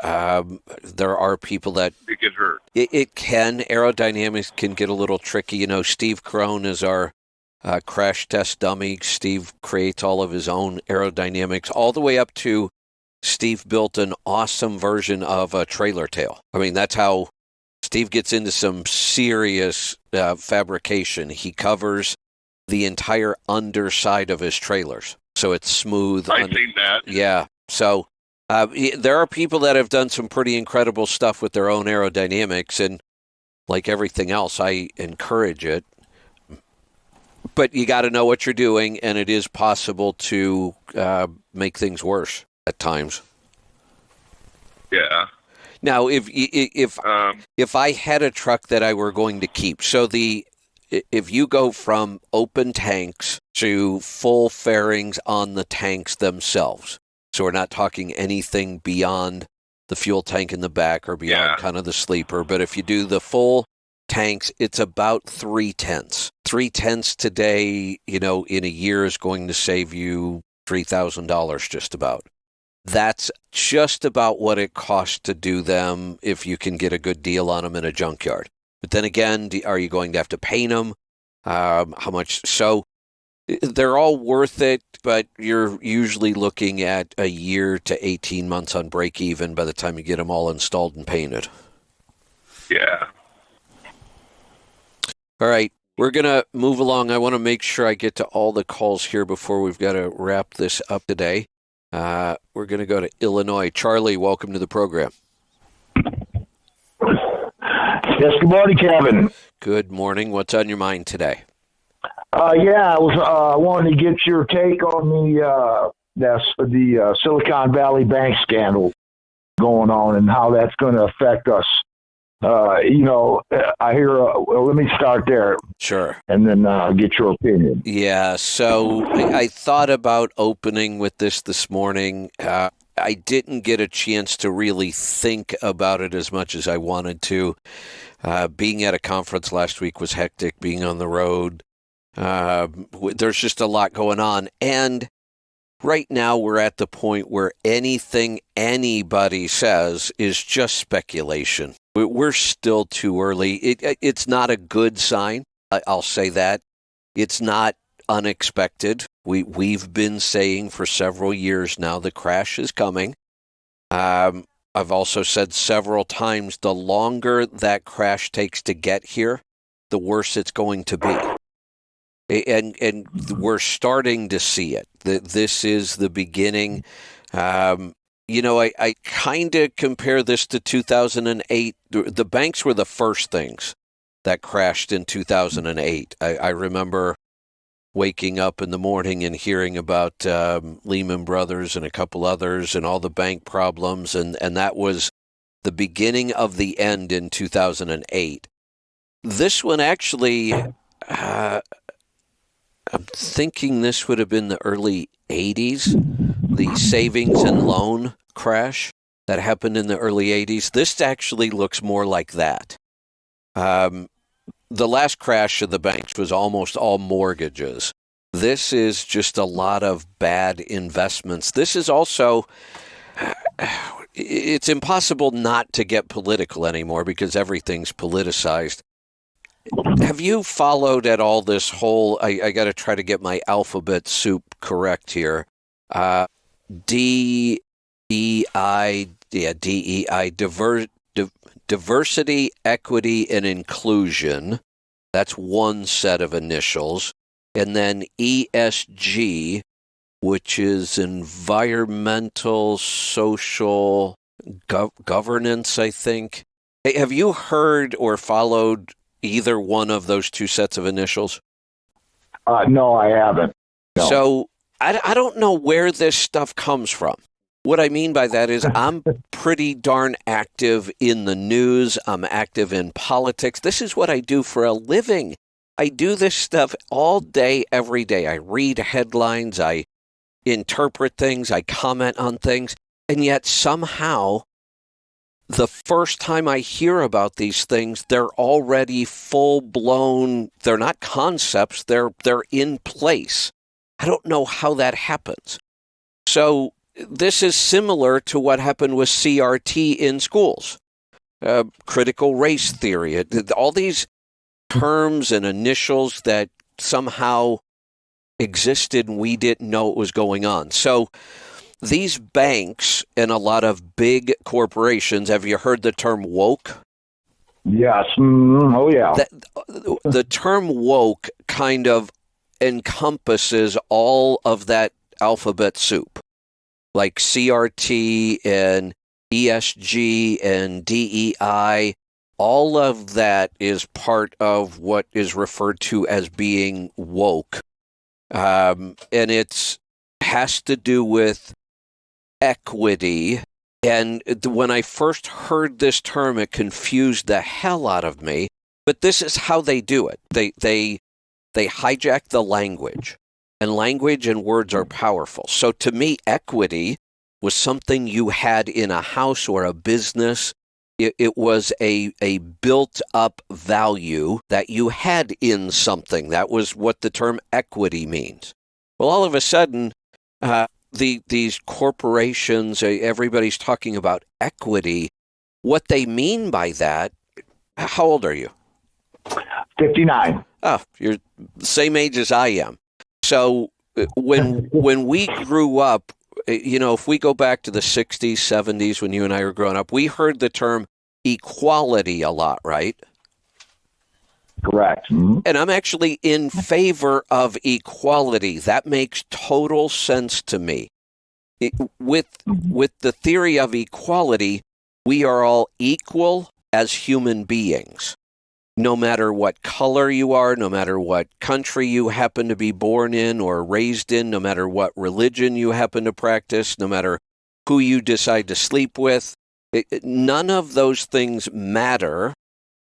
there are people that... It can hurt. It can. Aerodynamics can get a little tricky. Steve Crone is our crash test dummy. Steve creates all of his own aerodynamics, all the way up to Steve built an awesome version of a trailer tail. I mean, that's how Steve gets into some serious fabrication. He covers the entire underside of his trailers, so it's smooth. I've seen that. Yeah. So there are people that have done some pretty incredible stuff with their own aerodynamics, and like everything else, I encourage it. But you got to know what you're doing, and it is possible to make things worse at times. Yeah. Now, if I had a truck that I were going to keep, so if you go from open tanks to full fairings on the tanks themselves, so we're not talking anything beyond the fuel tank in the back or beyond kind of the sleeper, but if you do the full tanks, it's about 3/10. 3/10 today, in a year is going to save you $3,000 just about. That's just about what it costs to do them if you can get a good deal on them in a junkyard. But then again, are you going to have to paint them? How much? So they're all worth it, but you're usually looking at a year to 18 months on break even by the time you get them all installed and painted. Yeah. All right. We're going to move along. I want to make sure I get to all the calls here before we've got to wrap this up today. We're going to go to Illinois. Charlie, welcome to the program. Yes, good morning, Kevin. Good morning. What's on your mind today? I was wanting to get your take on the Silicon Valley Bank scandal going on and how that's going to affect us. I hear. Let me start there. Sure. And then get your opinion. Yeah. So I thought about opening with this morning. I didn't get a chance to really think about it as much as I wanted to. Being at a conference last week was hectic. Being on the road, there's just a lot going on. And right now we're at the point where anything anybody says is just speculation. We're still too early. It's not a good sign. I'll say that. It's not unexpected. We've been saying for several years now the crash is coming. I've also said several times the longer that crash takes to get here, the worse it's going to be. And we're starting to see it. This is the beginning. I kind of compare this to 2008. The banks were the first things that crashed in 2008. I remember waking up in the morning and hearing about Lehman Brothers and a couple others and all the bank problems, and that was the beginning of the end in 2008. This one actually, I'm thinking this would have been the early 80s, the savings and loan crash that happened in the early 80s. This actually looks more like that. The last crash of the banks was almost all mortgages. This is just a lot of bad investments. This is also, it's impossible not to get political anymore because everything's politicized. Have you followed at all this whole, I got to try to get my alphabet soup correct here, DEI, diversity, equity, and inclusion. That's one set of initials. And then ESG, which is environmental, social, governance, I think. Hey, have you heard or followed either one of those two sets of initials? No, I haven't. No. So I don't know where this stuff comes from. What I mean by that is I'm pretty darn active in the news. I'm active in politics. This is what I do for a living. I do this stuff all day, every day. I read headlines. I interpret things. I comment on things. And yet somehow, the first time I hear about these things, they're already full-blown. They're not concepts. They're in place. I don't know how that happens. So this is similar to what happened with CRT in schools, critical race theory, all these terms and initials that somehow existed and we didn't know what was going on. So these banks and a lot of big corporations, have you heard the term woke? Yes. Oh, yeah. The term woke kind of encompasses all of that alphabet soup, like CRT and ESG and DEI. All of that is part of what is referred to as being woke. And it has to do with equity. And when I first heard this term, it confused the hell out of me. But this is how they do it. They hijack the language. And language and words are powerful. So to me, equity was something you had in a house or a business. It was a built-up value that you had in something. That was what the term equity means. Well, all of a sudden, these corporations, everybody's talking about equity. What they mean by that, how old are you? 59. Oh, you're the same age as I am. So when we grew up, if we go back to the 60s, 70s, when you and I were growing up, we heard the term equality a lot, right? Correct. Mm-hmm. And I'm actually in favor of equality. That makes total sense to me. With the theory of equality, we are all equal as human beings. No matter what color you are, no matter what country you happen to be born in or raised in, no matter what religion you happen to practice, no matter who you decide to sleep with, none of those things matter.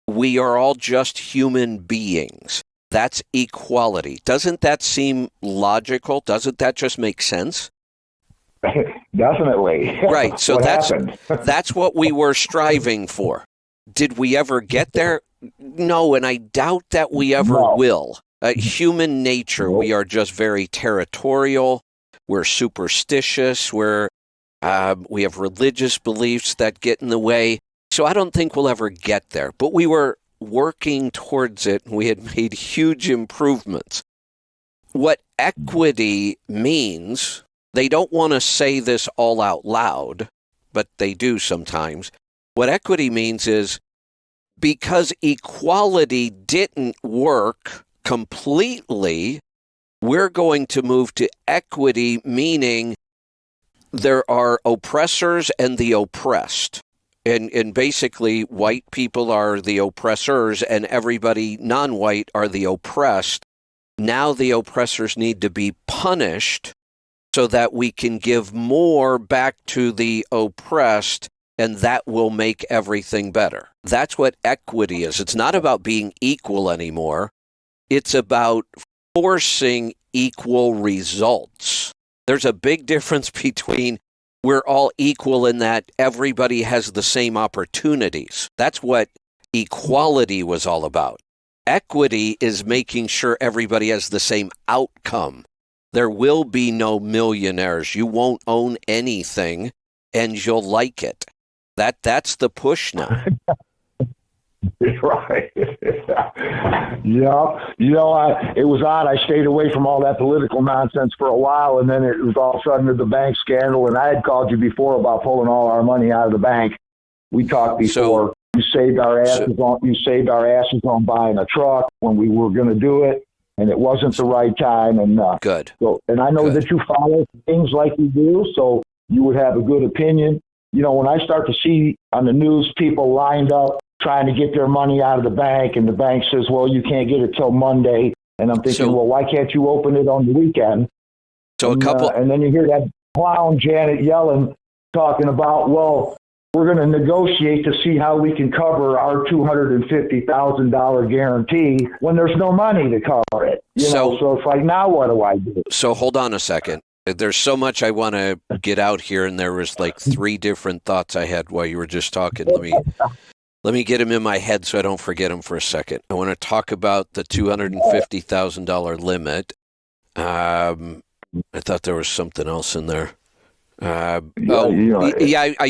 We are all just human beings. That's equality. Doesn't that seem logical? Doesn't that just make sense? Definitely. Right. So that's what we were striving for. Did we ever get there? No, and I doubt that we ever will. Human nature, we are just very territorial. We're superstitious. We have religious beliefs that get in the way. So I don't think we'll ever get there. But we were working towards it, and we had made huge improvements. What equity means, they don't want to say this all out loud, but they do sometimes. What equity means is, because equality didn't work completely, we're going to move to equity, meaning there are oppressors and the oppressed. And basically, white people are the oppressors and everybody non-white are the oppressed. Now the oppressors need to be punished so that we can give more back to the oppressed, and that will make everything better. That's what equity is. It's not about being equal anymore. It's about forcing equal results. There's a big difference between we're all equal in that everybody has the same opportunities. That's what equality was all about. Equity is making sure everybody has the same outcome. There will be no millionaires. You won't own anything. and you'll like it. That's the push now. Right. Yeah. It was odd. I stayed away from all that political nonsense for a while, and then it was all of a sudden the bank scandal. And I had called you before about pulling all our money out of the bank. We talked before. You saved our asses on buying a truck when we were going to do it, and it wasn't the right time. And good. So, and I know that you follow things like you do, so you would have a good opinion. When I start to see on the news people lined up trying to get their money out of the bank, and the bank says, well, you can't get it till Monday. And I'm thinking, well, why can't you open it on the weekend? And then you hear that clown Janet Yellen talking about, well, we're going to negotiate to see how we can cover our $250,000 guarantee when there's no money to cover it. So it's like, now what do I do? So hold on a second. There's so much I want to get out here, and there was like 3 different thoughts I had while you were just talking. Let me get them in my head so I don't forget them for a second. I want to talk about the $250,000 limit. I thought there was something else in there. I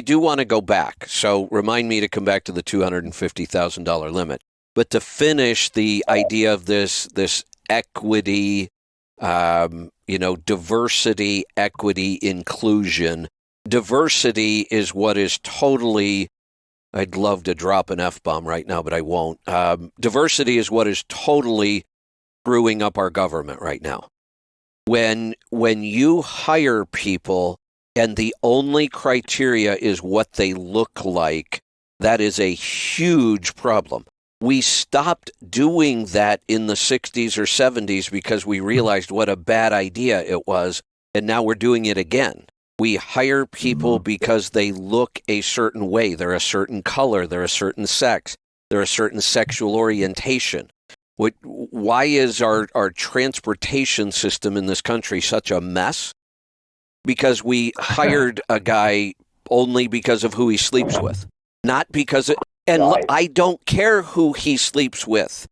do want to go back. So remind me to come back to the $250,000 limit. But to finish the idea of this equity, diversity, equity, inclusion. Diversity is what is totally, I'd love to drop an F-bomb right now, but I won't. Diversity is what is totally screwing up our government right now. When you hire people and the only criteria is what they look like, that is a huge problem. We stopped doing that in the 60s or 70s because we realized what a bad idea it was, and now we're doing it again. We hire people because they look a certain way. They're a certain color. They're a certain sex. They're a certain sexual orientation. Why is our transportation system in this country such a mess? Because we hired a guy only because of who he sleeps with, not because it. And look, I don't care who he sleeps with.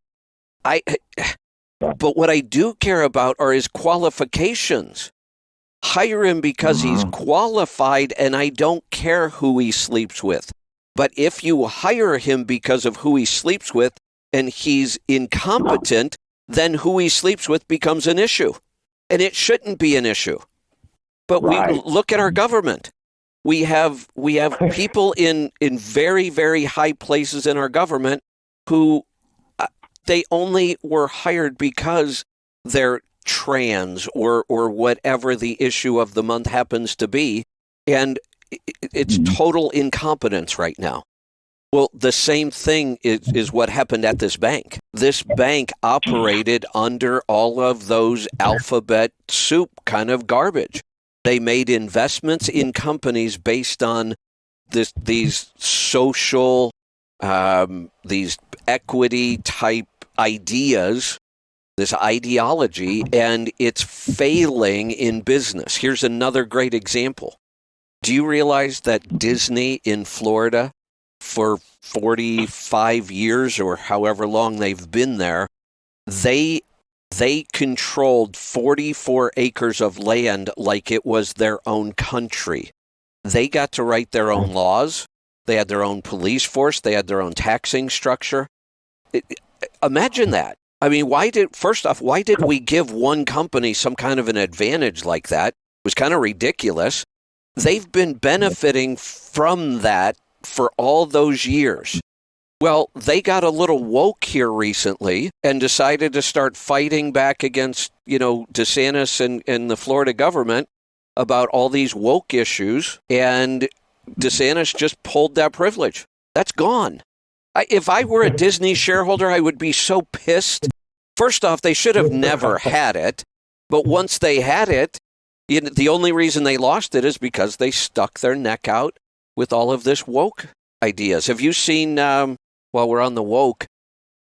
But what I do care about are his qualifications. Hire him because he's qualified, and I don't care who he sleeps with. But if you hire him because of who he sleeps with and he's incompetent, then who he sleeps with becomes an issue. And it shouldn't be an issue. But we look at our government. We have people in very, very high places in our government who they only were hired because they're trans or whatever the issue of the month happens to be. And it's total incompetence right now. Well, the same thing is what happened at this bank. This bank operated under all of those alphabet soup kind of garbage. They made investments in companies based on these social, these equity type ideas, this ideology, and it's failing in business. Here's another great example. Do you realize that Disney in Florida, for 45 years or however long they've been there, they controlled 44 acres of land like it was their own country. They got to write their own laws. They had their own police force. They had their own taxing structure. Imagine that. I mean, why did we give one company some kind of an advantage like that? It was kind of ridiculous. They've been benefiting from that for all those years. Well, they got a little woke here recently and decided to start fighting back against, DeSantis and the Florida government about all these woke issues. And DeSantis just pulled that privilege. That's gone. If I were a Disney shareholder, I would be so pissed. First off, they should have never had it. But once they had it, the only reason they lost it is because they stuck their neck out with all of this woke ideas. Have you seen... while we're on the woke,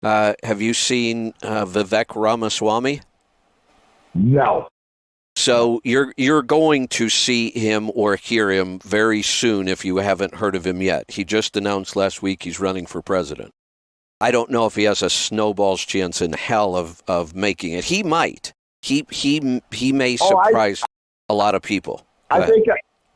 have you seen Vivek Ramaswamy? No. So you're going to see him or hear him very soon if you haven't heard of him yet. He just announced last week he's running for president. I don't know if he has a snowball's chance in hell of making it. He might. He may surprise a lot of people. I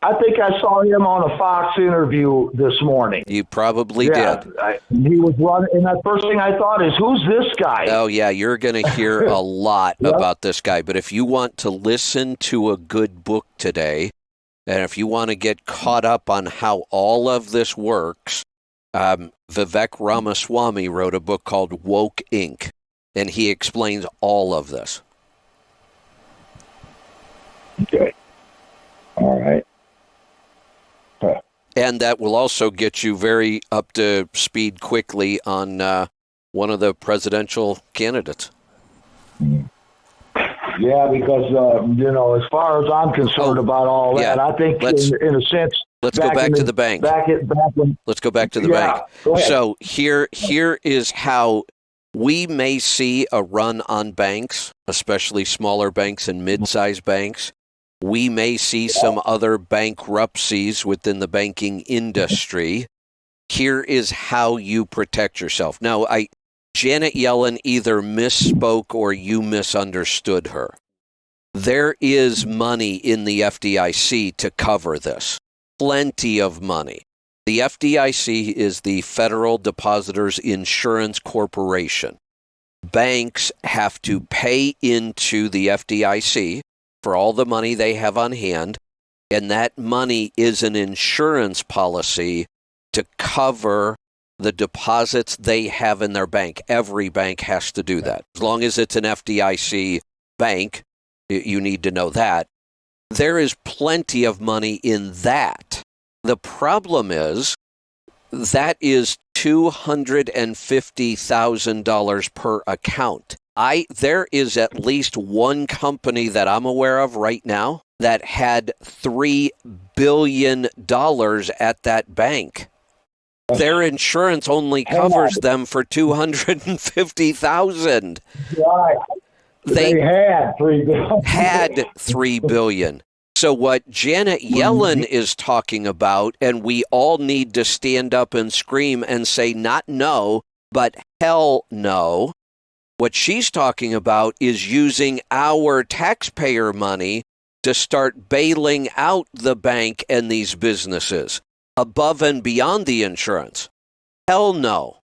I think I saw him on a Fox interview this morning. You probably Yeah, did. he was running, and the first thing I thought is, who's this guy? Oh, yeah, you're going to hear a lot Yep. about this guy. But if you want to listen to a good book today, and if you want to get caught up on how all of this works, Vivek Ramaswamy wrote a book called Woke Inc., and he explains all of this. Okay. All right. And that will also get you very up to speed quickly on one of the presidential candidates. Yeah, because, as far as I'm concerned about all that, yeah. I think in a sense. Let's go back to the bank. Let's go back to the bank. Go ahead. So here is how we may see a run on banks, especially smaller banks and mid-sized banks. We may see some other bankruptcies within the banking industry. Here is how you protect yourself. Now, Janet Yellen either misspoke or you misunderstood her. There is money in the FDIC to cover this. Plenty of money. The FDIC is the Federal Depositors Insurance Corporation. Banks have to pay into the FDIC for all the money they have on hand, and that money is an insurance policy to cover the deposits they have in their bank. Every bank has to do that. As long as it's an FDIC bank, you need to know that. There is plenty of money in that. The problem is that is $250,000 per account. There is at least one company that I'm aware of right now that had $3 billion at that bank. Their insurance only covers them for $250,000. Right. They had $3 billion. Had $3 billion. So what Janet Yellen is talking about, and we all need to stand up and scream and say not no, but hell no. What she's talking about is using our taxpayer money to start bailing out the bank and these businesses above and beyond the insurance. Hell no.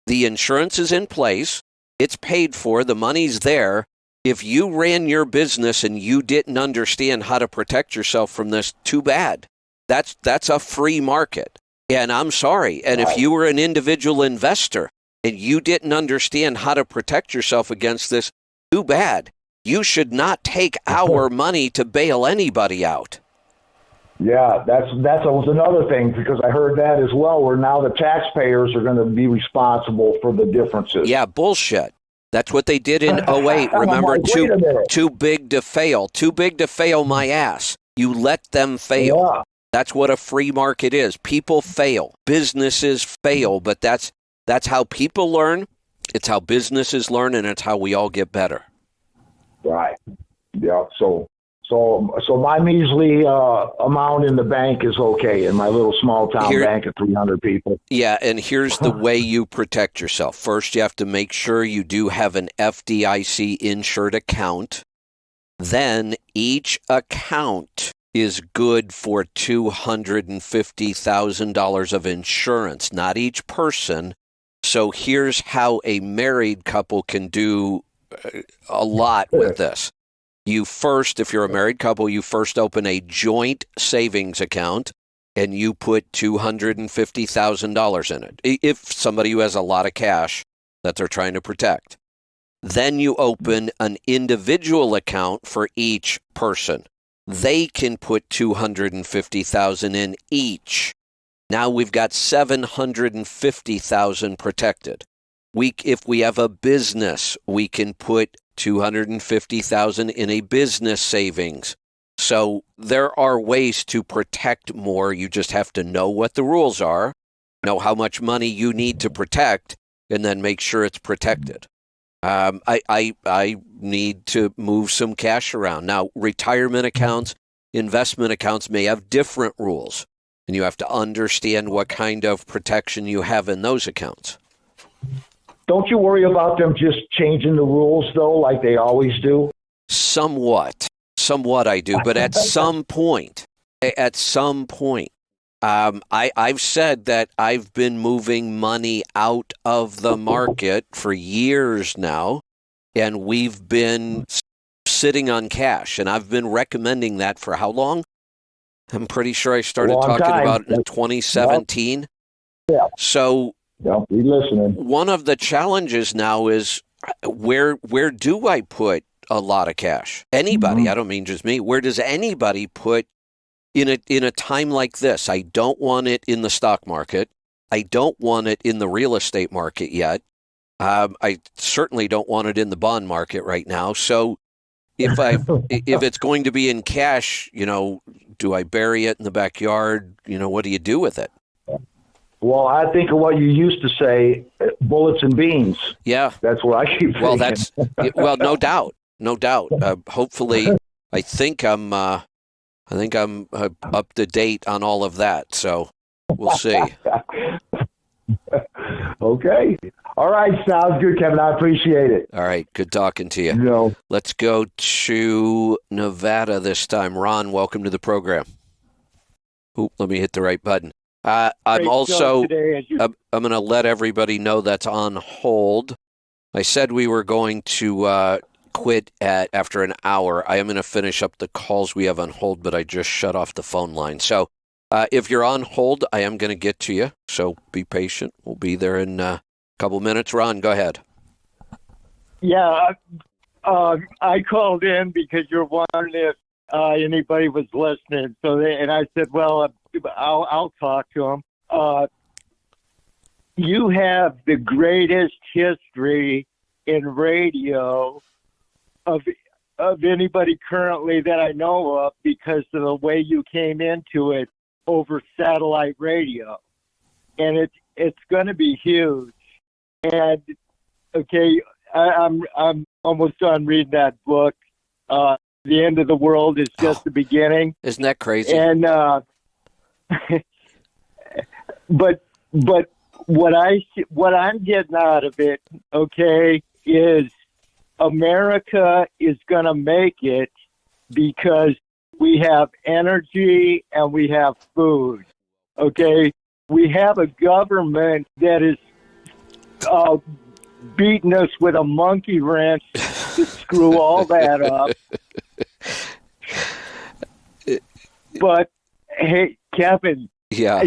The insurance is in place. It's paid for. The money's there. If you ran your business and you didn't understand how to protect yourself from this, too bad. That's a free market. And I'm sorry. And if you were an individual investor and you didn't understand how to protect yourself against this, too bad. You should not take our money to bail anybody out. Yeah, that was another thing, because I heard that as well, where now the taxpayers are going to be responsible for the differences. Yeah, bullshit. That's what they did in 08. Remember, too big to fail. Too big to fail my ass. You let them fail. Yeah. That's what a free market is. People fail. Businesses fail, but that's how people learn. It's how businesses learn, and it's how we all get better. Right. Yeah. So my measly amount in the bank is okay in my little small town bank of 300 people. Yeah, and here's the way you protect yourself. First, you have to make sure you do have an FDIC insured account. Then each account is good for $250,000 of insurance, not each person. So here's how a married couple can do a lot with this. If you're a married couple, you first open a joint savings account and you put $250,000 in it. If somebody who has a lot of cash that they're trying to protect. Then you open an individual account for each person. They can put $250,000 in each. Now we've got $750,000 protected. If we have a business, we can put $250,000 in a business savings. So there are ways to protect more. You just have to know what the rules are, know how much money you need to protect, and then make sure it's protected. I need to move some cash around. Now, retirement accounts, investment accounts may have different rules, and you have to understand what kind of protection you have in those accounts. Don't you worry about them just changing the rules, though, like they always do? Somewhat I do. But at some point, at some point. I've said that I've been moving money out of the market for years now, and we've been sitting on cash, and I've been recommending that for how long? I'm pretty sure I started Long talking time. about it in 2017. Yeah. So Yeah, be listening. one of the challenges now is where do I put a lot of cash? Anybody, I don't mean just me. Where does anybody put in a time like this? I don't want it in the stock market. I don't want it in the real estate market yet. I certainly don't want it in the bond market right now. So if it's going to be in cash, do I bury it in the backyard? What do you do with it? Well, I think of what you used to say, bullets and beans. Yeah. That's what I keep thinking. Well, no doubt. Hopefully, I think I'm up to date on all of that. So we'll see. Okay. All right. Sounds good, Kevin. I appreciate it. All right. Good talking to you. Let's go to Nevada this time. Ron, welcome to the program. Oop, let me hit the right button. I'm also, I'm going to let everybody know that's on hold. I said we were going to quit after an hour. I am going to finish up the calls we have on hold, but I just shut off the phone line. So if you're on hold, I am going to get to you. So be patient. We'll be there in a couple minutes. Ron, go ahead. Yeah, I called in because you're wondering if anybody was listening. And I said, well, I'll talk to them. You have the greatest history in radio of anybody currently that I know of because of the way you came into it over satellite radio, and it's going to be huge. And okay, I'm almost done reading that book. The End of the World is just the beginning. Isn't that crazy? And but what I'm getting out of it, okay, is America is going to make it because we have energy and we have food. Okay, we have a government that is beating us with a monkey wrench to screw all that up. But hey, Kevin. Yeah.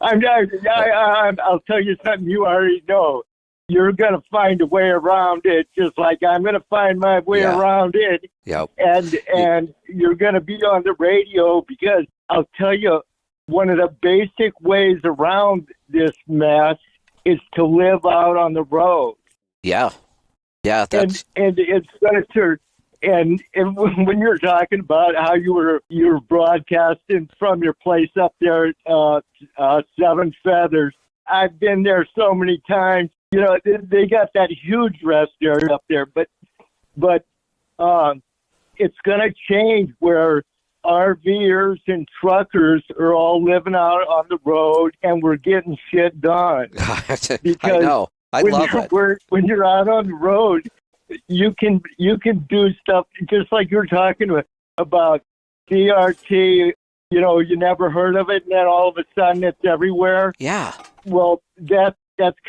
I'll tell you something you already know. You're going to find a way around it, just like I'm going to find my way around it. Yep. And you're going to be on the radio because I'll tell you, one of the basic ways around this mess is to live out on the road. Yeah. Yeah. That's... And it's going to. And when you're talking about how you were broadcasting from your place up there, Seven Feathers, I've been there so many times. They got that huge rest area up there, but it's going to change where RVers and truckers are all living out on the road, and we're getting shit done. I know. I love it. When you're out on the road, you can do stuff just like you're talking about CRT. You never heard of it, and then all of a sudden it's everywhere. Yeah. Well, that's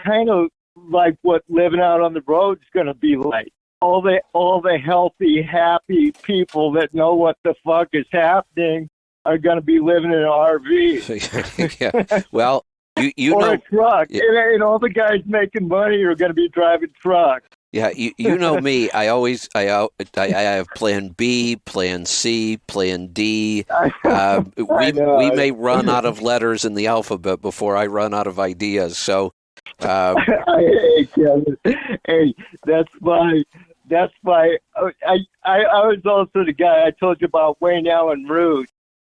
kind of like what living out on the road is going to be like. All the healthy, happy people that know what the fuck is happening are going to be living in an RV. Yeah. Well, you or know, a truck, yeah. and all the guys making money are going to be driving trucks. Yeah, you know me. I have Plan B, Plan C, Plan D. We may run out of letters in the alphabet before I run out of ideas. So, hey, Kevin. Hey, that's why I was also the guy I told you about, Wayne Allen Root,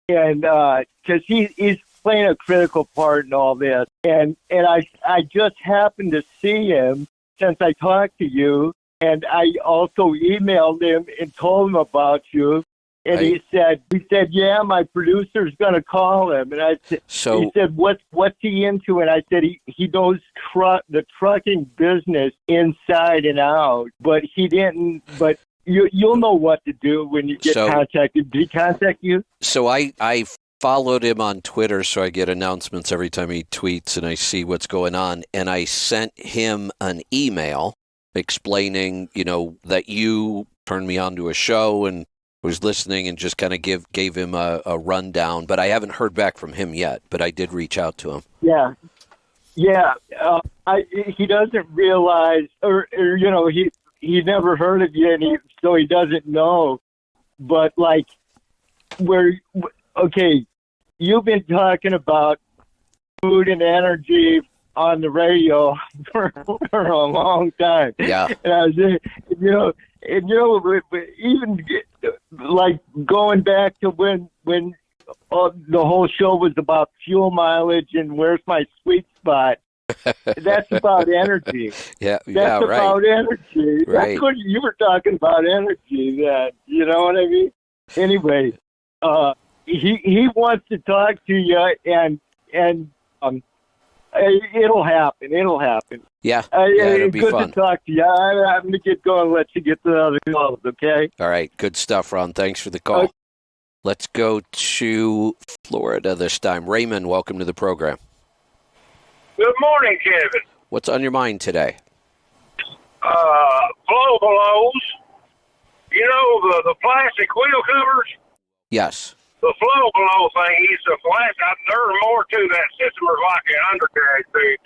and because he's playing a critical part in all this, and I just happened to see him since I talked to you, and I also emailed him and told him about you, and he said, yeah, my producer's going to call him, and he said, what's he into? And I said, he knows the trucking business inside and out, but he didn't. But you'll know what to do when you get contacted. Did he contact you? So I followed him on Twitter, so I get announcements every time he tweets, and I see what's going on. And I sent him an email explaining, that you turned me on to a show and was listening, and just kind of gave him a rundown. But I haven't heard back from him yet, but I did reach out to him. Yeah. He doesn't realize, or he never heard of you, so he doesn't know. But you've been talking about food and energy on the radio for a long time. Yeah. And I was, even going back to when the whole show was about fuel mileage and where's my sweet spot. That's about energy. That's about energy. Right. That's what you were talking about, energy. That, you know what I mean? Anyway, he wants to talk to you, and it'll happen. It'll happen. Yeah, it'll be good fun. To talk to you. I'm going to get going and let you get to the other calls, okay? All right, good stuff, Ron. Thanks for the call. Okay. Let's go to Florida this time. Raymond, welcome to the program. Good morning, Kevin. What's on your mind today? Flow belows. The plastic wheel covers? Yes. The flow below thing is a flat. There's more to that system, like an undercarriage thing.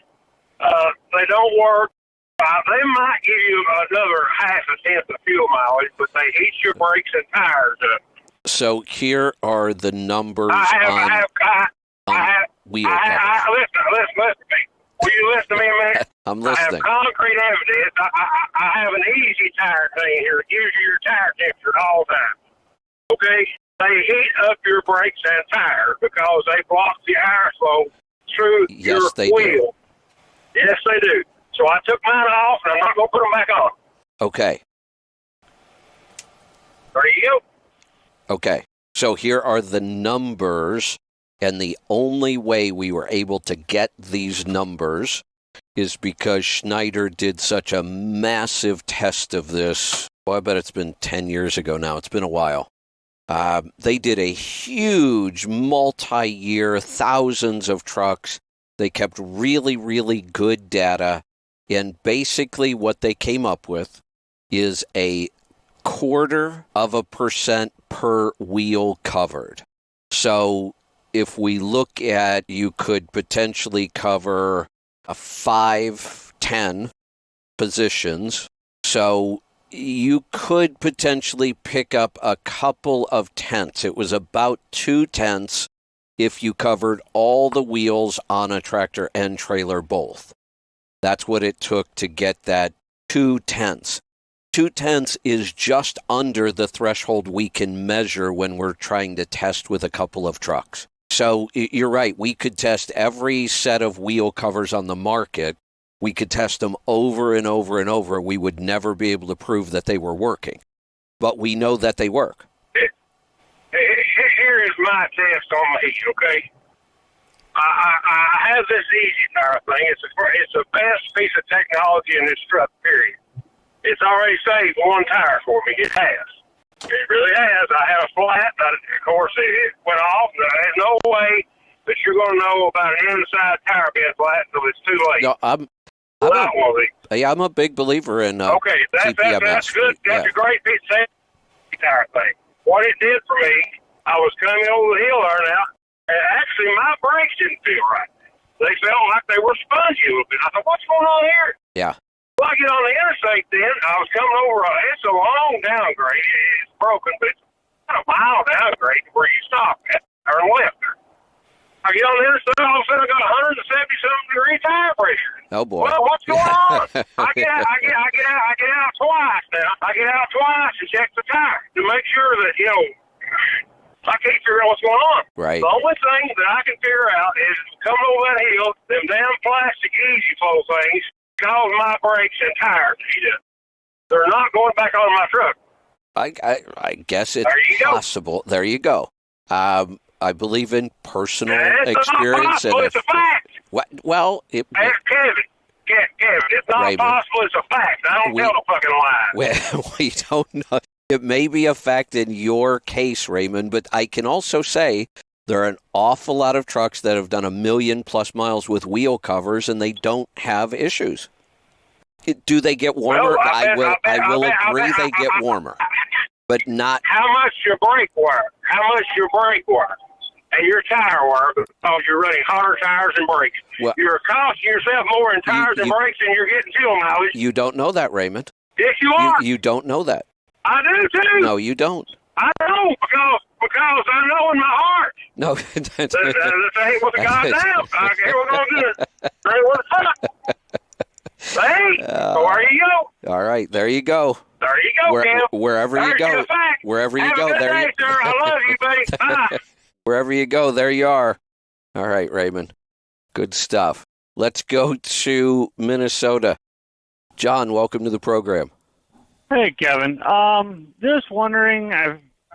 They don't work. They might give you another half a tenth of fuel mileage, but they eat your brakes and tires up. So here are the numbers I have wheel covers. Listen to me. Will you listen to me a minute? I'm I listening. have concrete evidence. I have an easy tire thing here. It gives you your tire temperature all the time. Okay? They heat up your brakes and tires because they block the airflow through your wheel. Yes, they do. So I took mine off, and I'm not going to put them back on. Okay. There you go. Okay. So here are the numbers, and the only way we were able to get these numbers is because Schneider did such a massive test of this. Well, I bet it's been 10 years ago now. It's been a while. They did a huge multi-year, thousands of trucks. They kept really, really good data. And basically what they came up with is a 0.25% per wheel covered. So if we look at, you could potentially cover 5-10 positions. So you could potentially pick up a couple of tenths. It was about 2 tenths if you covered all the wheels on a tractor and trailer both. That's what it took to get that 2 tenths. 2 tenths is just under the threshold we can measure when we're trying to test with a couple of trucks. So you're right. We could test every set of wheel covers on the market. We could test them over and over and over. We would never be able to prove that they were working. But we know that they work. Here is my test on me, okay? I have this easy tire thing. It's the best piece of technology in this truck, period. It's already saved one tire for me. It has. It really has. I had a flat. Of course, it went off. There's no way that you're going to know about an inside tire being flat until it's too late. No, I'm a big believer in okay, that's good. That's a great piece of tire thing. What it did for me, I was coming over the hill there now, and actually my brakes didn't feel right. They felt like they were spongy a little bit. I thought, what's going on here? Yeah. Well, I get on the interstate then. I was coming over. It's a long downgrade. It's broken, but it's not a mile downgrade where you stop at or left there. I get on the interstate, all of a sudden I got 170-something degree tire pressure. Oh boy! Well, what's going on? I get out twice now. I get out twice and check the tire to make sure that I can't figure out what's going on. Right. The only thing that I can figure out is coming over that hill, them damn plastic easy flow things cause my brakes and tires to heat up. They're not going back on my truck. I guess it's possible. There you go. I believe in personal experience. It's a fact. Well, Kevin, it's not Raymond, possible. It's a fact. I don't tell the fucking lie. We don't know. It may be a fact in your case, Raymond, but I can also say there are an awful lot of trucks that have done 1 million plus miles with wheel covers and they don't have issues. Do they get warmer? Well, I will agree they get warmer, but not. How much your brake work? How much your brake work? And your tire work, because you're running hotter tires and brakes. Well, You're costing yourself more in tires and brakes than you're getting fuel mileage. You don't know that, Raymond. Yes, you are. You don't know that. I do too. No, you don't. I know because I know in my heart. No. This ain't what the God's out. Here we're going to do it. Right where the fuck. Hey, there you go. All right, there you go. There you go, Cam. Wherever you There's go, your fact. wherever you Have go, a good there day, you. sir. I love you, buddy. Bye. Wherever you go, there you are. All right, Raymond. Good stuff. Let's go to Minnesota. John, welcome to the program. Hey, Kevin. Just wondering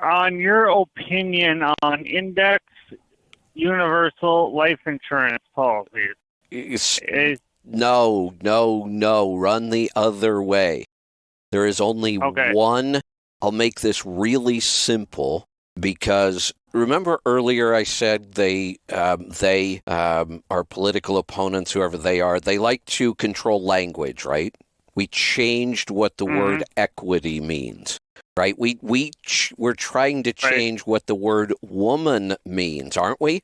on your opinion on index universal life insurance policies. No. Run the other way. There is only one. I'll make this really simple because remember earlier I said they are political opponents, whoever they are. They like to control language, right? We changed what the word equity means, right? We're trying to change what the word woman means, aren't we?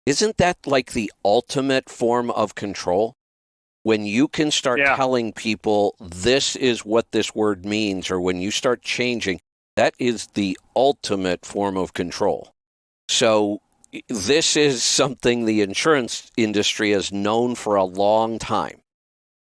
Isn't that like the ultimate form of control? When you can start telling people this is what this word means, or when you start changing, that is the ultimate form of control. So this is something the insurance industry has known for a long time.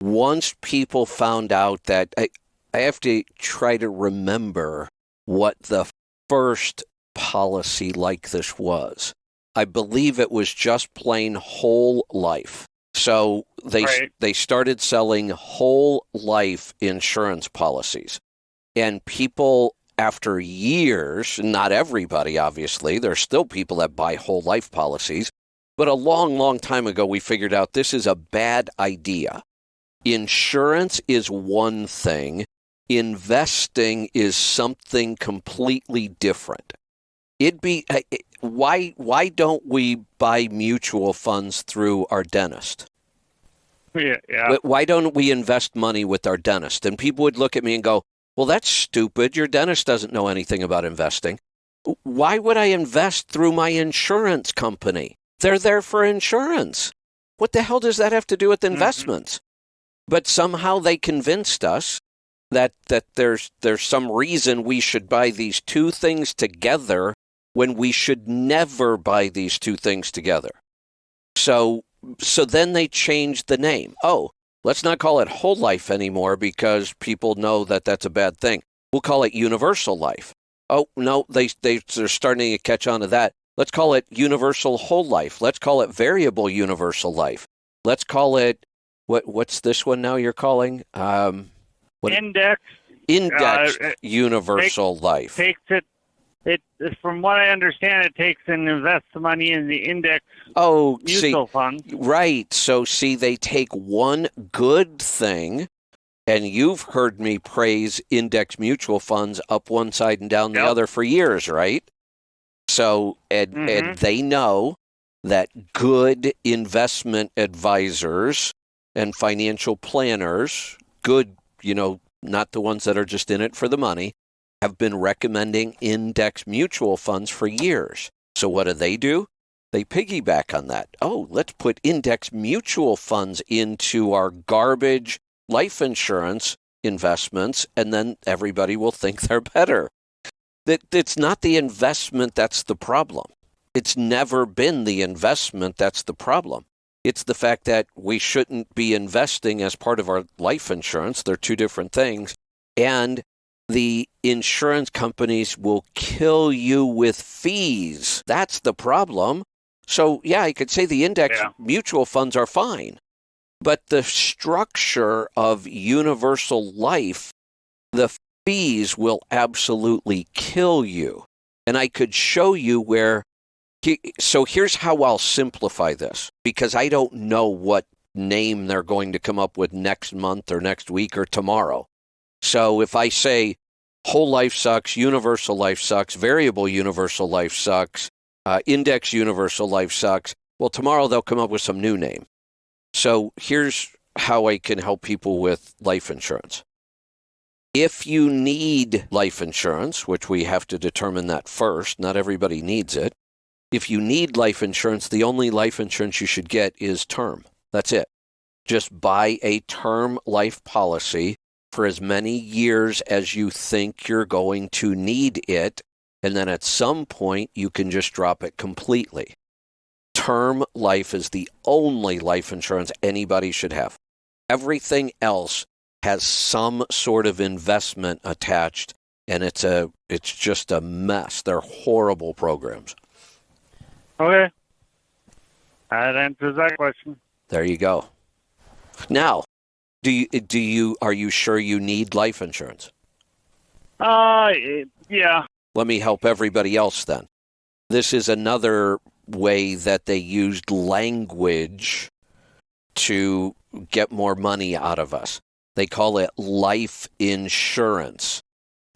Once people found out that, I have to try to remember what the first policy like this was. I believe it was just plain whole life. So they started selling whole life insurance policies. And people, after years, not everybody, obviously, there's still people that buy whole life policies, but a long, long time ago, we figured out this is a bad idea. Insurance is one thing. Investing is something completely different. Why don't we buy mutual funds through our dentist? Yeah. Why don't we invest money with our dentist? And people would look at me and go, well, that's stupid. Your dentist doesn't know anything about investing. Why would I invest through my insurance company? They're there for insurance. What the hell does that have to do with investments? But somehow they convinced us that there's some reason we should buy these two things together when we should never buy these two things together. So then they changed the name. Oh, let's not call it whole life anymore because people know that that's a bad thing. We'll call it universal life. Oh, no, they're starting to catch on to that. Let's call it universal whole life. Let's call it variable universal life. Let's call it, what's this one now you're calling? Index universal life. It from what I understand, it takes and invests the money in the index mutual fund. Right. So see, they take one good thing, and you've heard me praise index mutual funds up one side and down the other for years, right? So, and they know that good investment advisors and financial planners, good, not the ones that are just in it for the money, have been recommending index mutual funds for years. So what do? They piggyback on that. Oh, let's put index mutual funds into our garbage life insurance investments, and then everybody will think they're better. It's not the investment that's the problem. It's never been the investment that's the problem. It's the fact that we shouldn't be investing as part of our life insurance. They're two different things. And the insurance companies will kill you with fees. That's the problem. So, yeah, I could say the index mutual funds are fine. But the structure of universal life, the fees will absolutely kill you. And I could show you where. So here's how I'll simplify this, because I don't know what name they're going to come up with next month or next week or tomorrow. So if I say Whole life sucks, universal life sucks, variable universal life sucks, index universal life sucks. Well, tomorrow they'll come up with some new name. So here's how I can help people with life insurance. If you need life insurance, which we have to determine that first, not everybody needs it. If you need life insurance, the only life insurance you should get is term. That's it. Just buy a term life policy for as many years as you think you're going to need it, and then at some point you can just drop it completely. Term life is the only life insurance anybody should have. Everything else has some sort of investment attached, and it's just a mess. They're horrible programs. Okay. That answers that question. There you go. Now, are you sure you need life insurance? Yeah. Let me help everybody else then. This is another way that they used language to get more money out of us. They call it life insurance.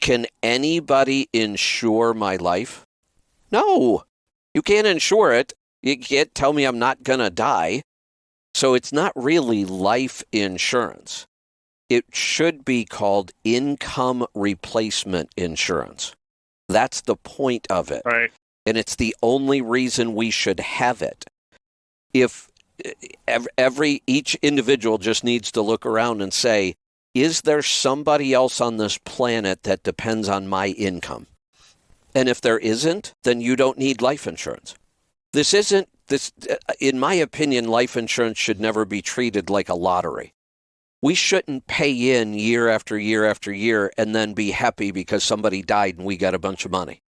Can anybody insure my life? No, you can't insure it. You can't tell me I'm not going to die. So it's not really life insurance. It should be called income replacement insurance. That's the point of it. Right. And it's the only reason we should have it. If each individual just needs to look around and say, is there somebody else on this planet that depends on my income? And if there isn't, then you don't need life insurance. In my opinion, life insurance should never be treated like a lottery. We shouldn't pay in year after year after year and then be happy because somebody died and we got a bunch of money.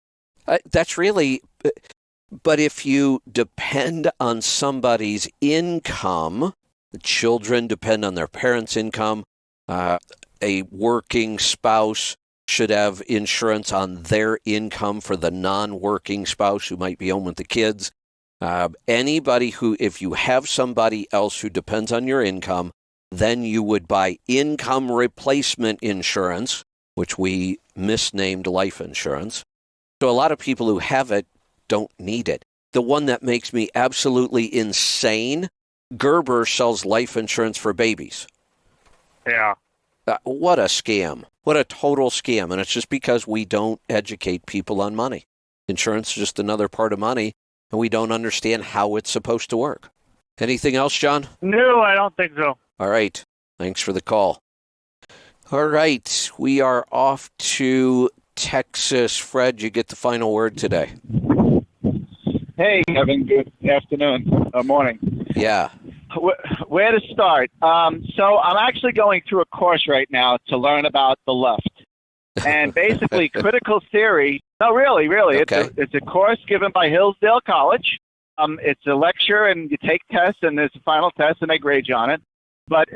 But if you depend on somebody's income, the children depend on their parents' income, a working spouse should have insurance on their income for the non-working spouse who might be home with the kids. Anybody who, if you have somebody else who depends on your income, then you would buy income replacement insurance, which we misnamed life insurance. So a lot of people who have it don't need it. The one that makes me absolutely insane, Gerber sells life insurance for babies. Yeah. What a scam. What a total scam. And it's just because we don't educate people on money. Insurance is just another part of money, and we don't understand how it's supposed to work. Anything else, John? No, I don't think so. All right. Thanks for the call. All right. We are off to Texas. Fred, you get the final word today. Hey, Kevin. Good afternoon. Morning. Yeah. Where to start? So I'm actually going through a course right now to learn about the left. And basically, critical theory. No, really. Okay. It's a course given by Hillsdale College. It's a lecture, and you take tests, and there's a final test, and they grade you on it. But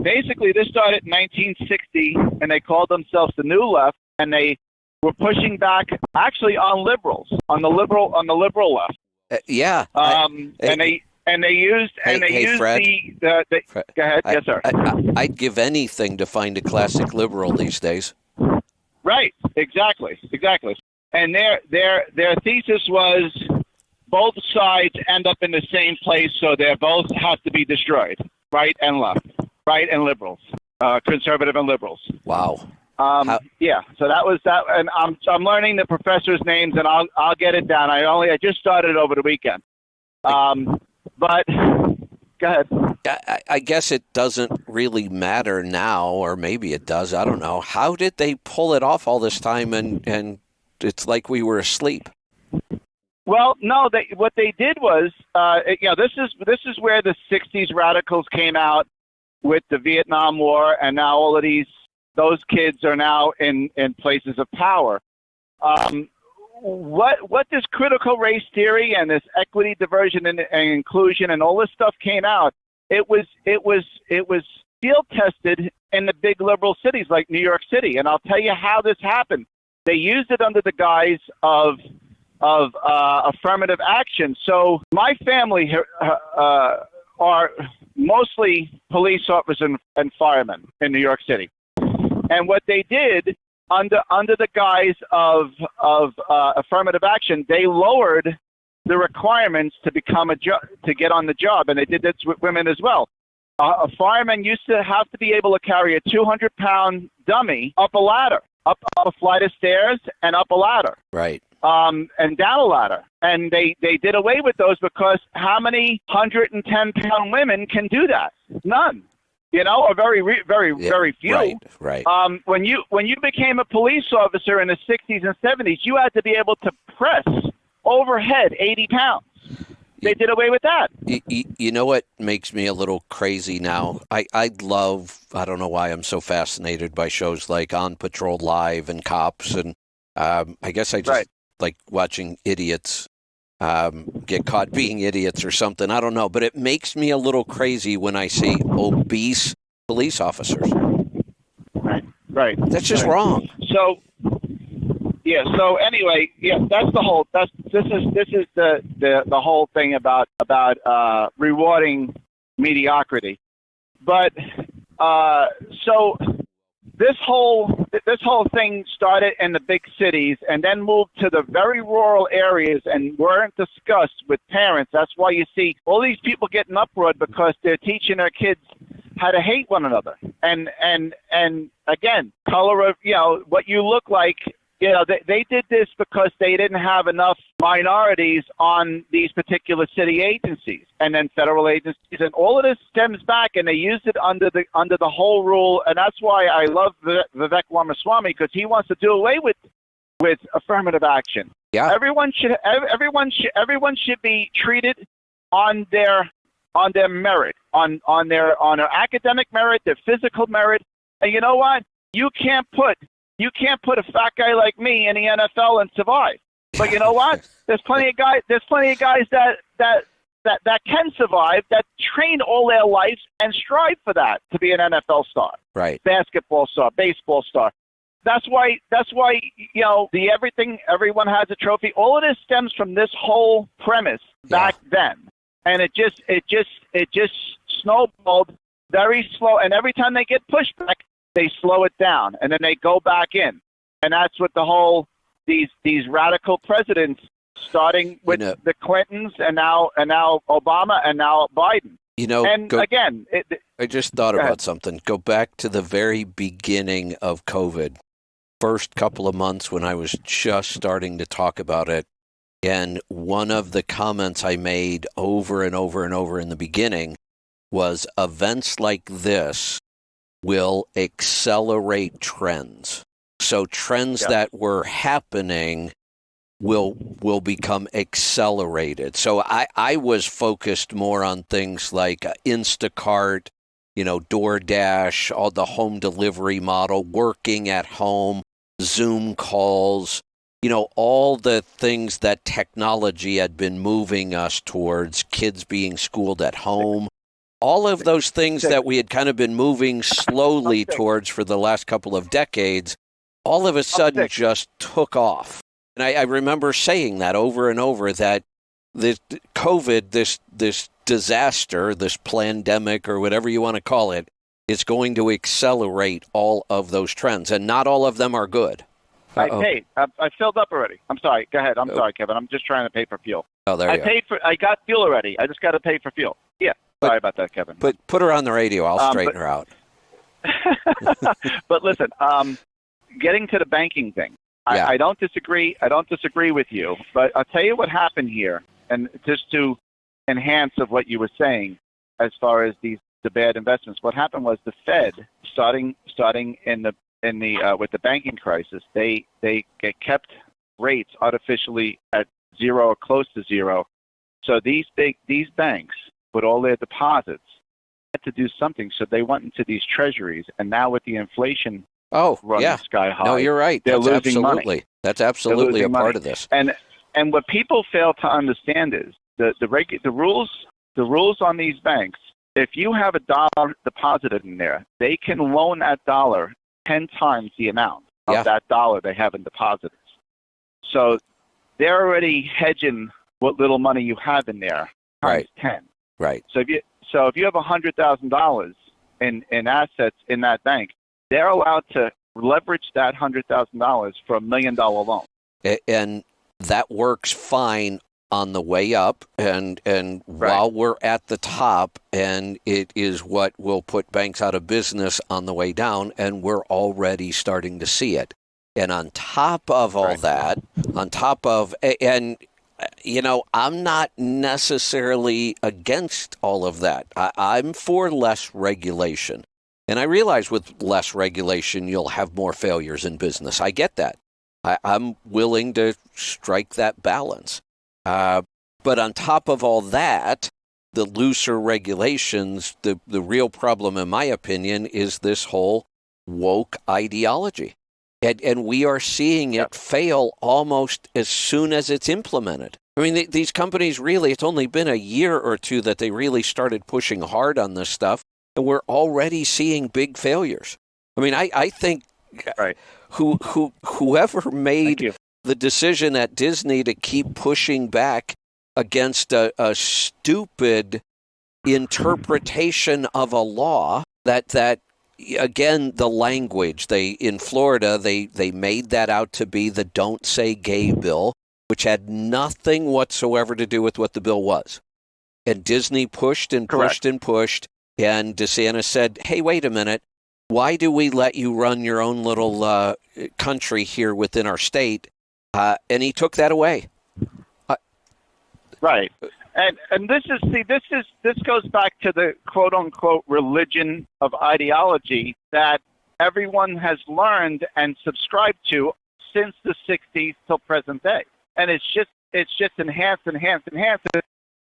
basically, this started in 1960, and they called themselves the New Left, and they were pushing back actually on liberals, on the liberal left. Yeah. And they used Fred, the go ahead. Yes, sir. I'd give anything to find a classic liberal these days. Right. Exactly. And their thesis was both sides end up in the same place, so they both have to be destroyed, right and left, right and liberals, conservative and liberals. Wow. Yeah. So that was that, and I'm learning the professors' names, and I'll get it down. I just started over the weekend. But go ahead. I guess it doesn't really matter now, or maybe it does. I don't know. How did they pull it off all this time, and it's like we were asleep? Well, no. What they did was, this is where the '60s radicals came out with the Vietnam War, and now all of those kids are now in places of power. What this critical race theory and this equity, diversion, and inclusion and all this stuff came out, it was field tested in the big liberal cities like New York City, and I'll tell you how this happened. They used it under the guise of affirmative action. So my family are mostly police officers and firemen in New York City, and what they did under the guise of affirmative action, they lowered the requirements to become to get on the job, and they did this with women as well. A fireman used to have to be able to carry a 200-pound dummy up a ladder, up a flight of stairs, and up a ladder. Right. And down a ladder. And they did away with those because how many 110-pound women can do that? None. Or very few. Right. When you became a police officer in the 60s and 70s, you had to be able to press overhead 80 pounds. They did away with that. You know what makes me a little crazy now? I don't know why I'm so fascinated by shows like On Patrol Live and Cops, and I guess I just like watching idiots get caught being idiots or something. I don't know, but it makes me a little crazy when I see obese police officers. Right. That's just wrong. So, yeah. So anyway, that's the whole. This is the whole thing about rewarding mediocrity. But so this whole thing started in the big cities and then moved to the very rural areas and weren't discussed with parents. That's why you see all these people getting uproared because they're teaching their kids how to hate one another. And again, color of what you look like. They did this because they didn't have enough minorities on these particular city agencies and then federal agencies, and all of this stems back, and they used it under the whole rule, and that's why I love Vivek Ramaswamy, because he wants to do away with affirmative action. Yeah, everyone should be treated on their merit, on their academic merit, their physical merit, and you know what? You can't put a fat guy like me in the NFL and survive. But you know what? There's plenty of guys that can survive, that train all their lives and strive for that, to be an NFL star. Right. Basketball star, baseball star. That's why the everyone has a trophy. All of this stems from this whole premise back then. And it just snowballed very slow, and every time they get pushed back, they slow it down, and then they go back in, and that's what the whole these radical presidents, starting with the Clintons, and now Obama, and now Biden. I just thought about something. Go back to the very beginning of COVID, first couple of months when I was just starting to talk about it, and one of the comments I made over and over and over in the beginning was events like this will accelerate trends. So trends that were happening will become accelerated. So I was focused more on things like Instacart, DoorDash, all the home delivery model, working at home, Zoom calls, all the things that technology had been moving us towards, kids being schooled at home. All of those things that we had kind of been moving slowly towards for the last couple of decades, all of a sudden just took off. And I remember saying that over and over, that this COVID, this disaster, this pandemic, or whatever you want to call it, is going to accelerate all of those trends. And not all of them are good. I filled up already. I'm sorry. Go ahead. I'm sorry, Kevin. I'm just trying to pay for fuel. Oh, there you go. I got fuel already. I just got to pay for fuel. Yeah. Sorry about that, Kevin. Put her on the radio. I'll straighten her out. But listen, getting to the banking thing, I don't disagree. I don't disagree with you. But I'll tell you what happened here, and just to enhance of what you were saying as far as the bad investments. What happened was the Fed, starting in the with the banking crisis, they kept rates artificially at zero or close to zero. So these banks, with all their deposits, had to do something. So they went into these treasuries, and now with the inflation running sky high, no, you're right. They're losing money. That's absolutely a part of this. And what people fail to understand is the rules on these banks. If you have a dollar deposited in there, they can loan that dollar 10 times the amount of that dollar they have in deposits. So they're already hedging what little money you have in there times 10. Right. So if you have $100,000 in assets in that bank, they're allowed to leverage that $100,000 for $1 million loan. And that works fine on the way up and while we're at the top, and it is what will put banks out of business on the way down, and we're already starting to see it. And on top of all that, I'm not necessarily against all of that. I'm for less regulation. And I realize with less regulation, you'll have more failures in business. I get that. I'm willing to strike that balance. But on top of all that, the looser regulations, the real problem, in my opinion, is this whole woke ideology. And we are seeing it fail almost as soon as it's implemented. I mean, these companies really, it's only been a year or two that they really started pushing hard on this stuff, and we're already seeing big failures. I mean, I think whoever made the decision at Disney to keep pushing back against a stupid interpretation of a law that again, the language, in Florida, they made that out to be the Don't Say Gay bill, which had nothing whatsoever to do with what the bill was. And Disney pushed and pushed and pushed, and DeSantis said, hey, wait a minute, why do we let you run your own little country here within our state? And he took that away. Right. And this goes back to the quote unquote religion of ideology that everyone has learned and subscribed to since the 60s till present day. And it's just enhanced.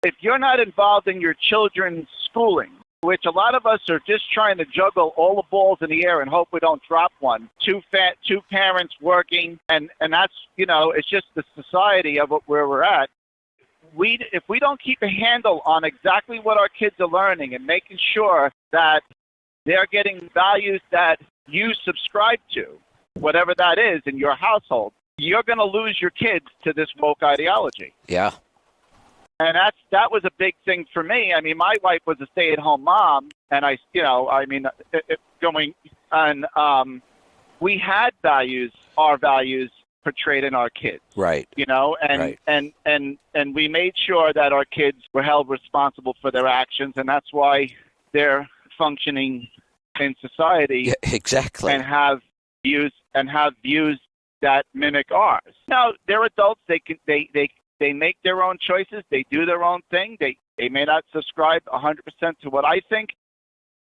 If you're not involved in your children's schooling, which a lot of us are just trying to juggle all the balls in the air and hope we don't drop one, two parents working, and that's, it's just the society of where we're at. If we don't keep a handle on exactly what our kids are learning and making sure that they're getting values that you subscribe to, whatever that is in your household, you're going to lose your kids to this woke ideology. Yeah. And that was a big thing for me. I mean, my wife was a stay-at-home mom, and we had values, our values portrayed in our kids. Right. And we made sure that our kids were held responsible for their actions, and that's why they're functioning in society. Yeah, exactly. And have views that mimic ours. Now, they're adults. They make their own choices. They do their own thing. They may not subscribe 100% to what I think,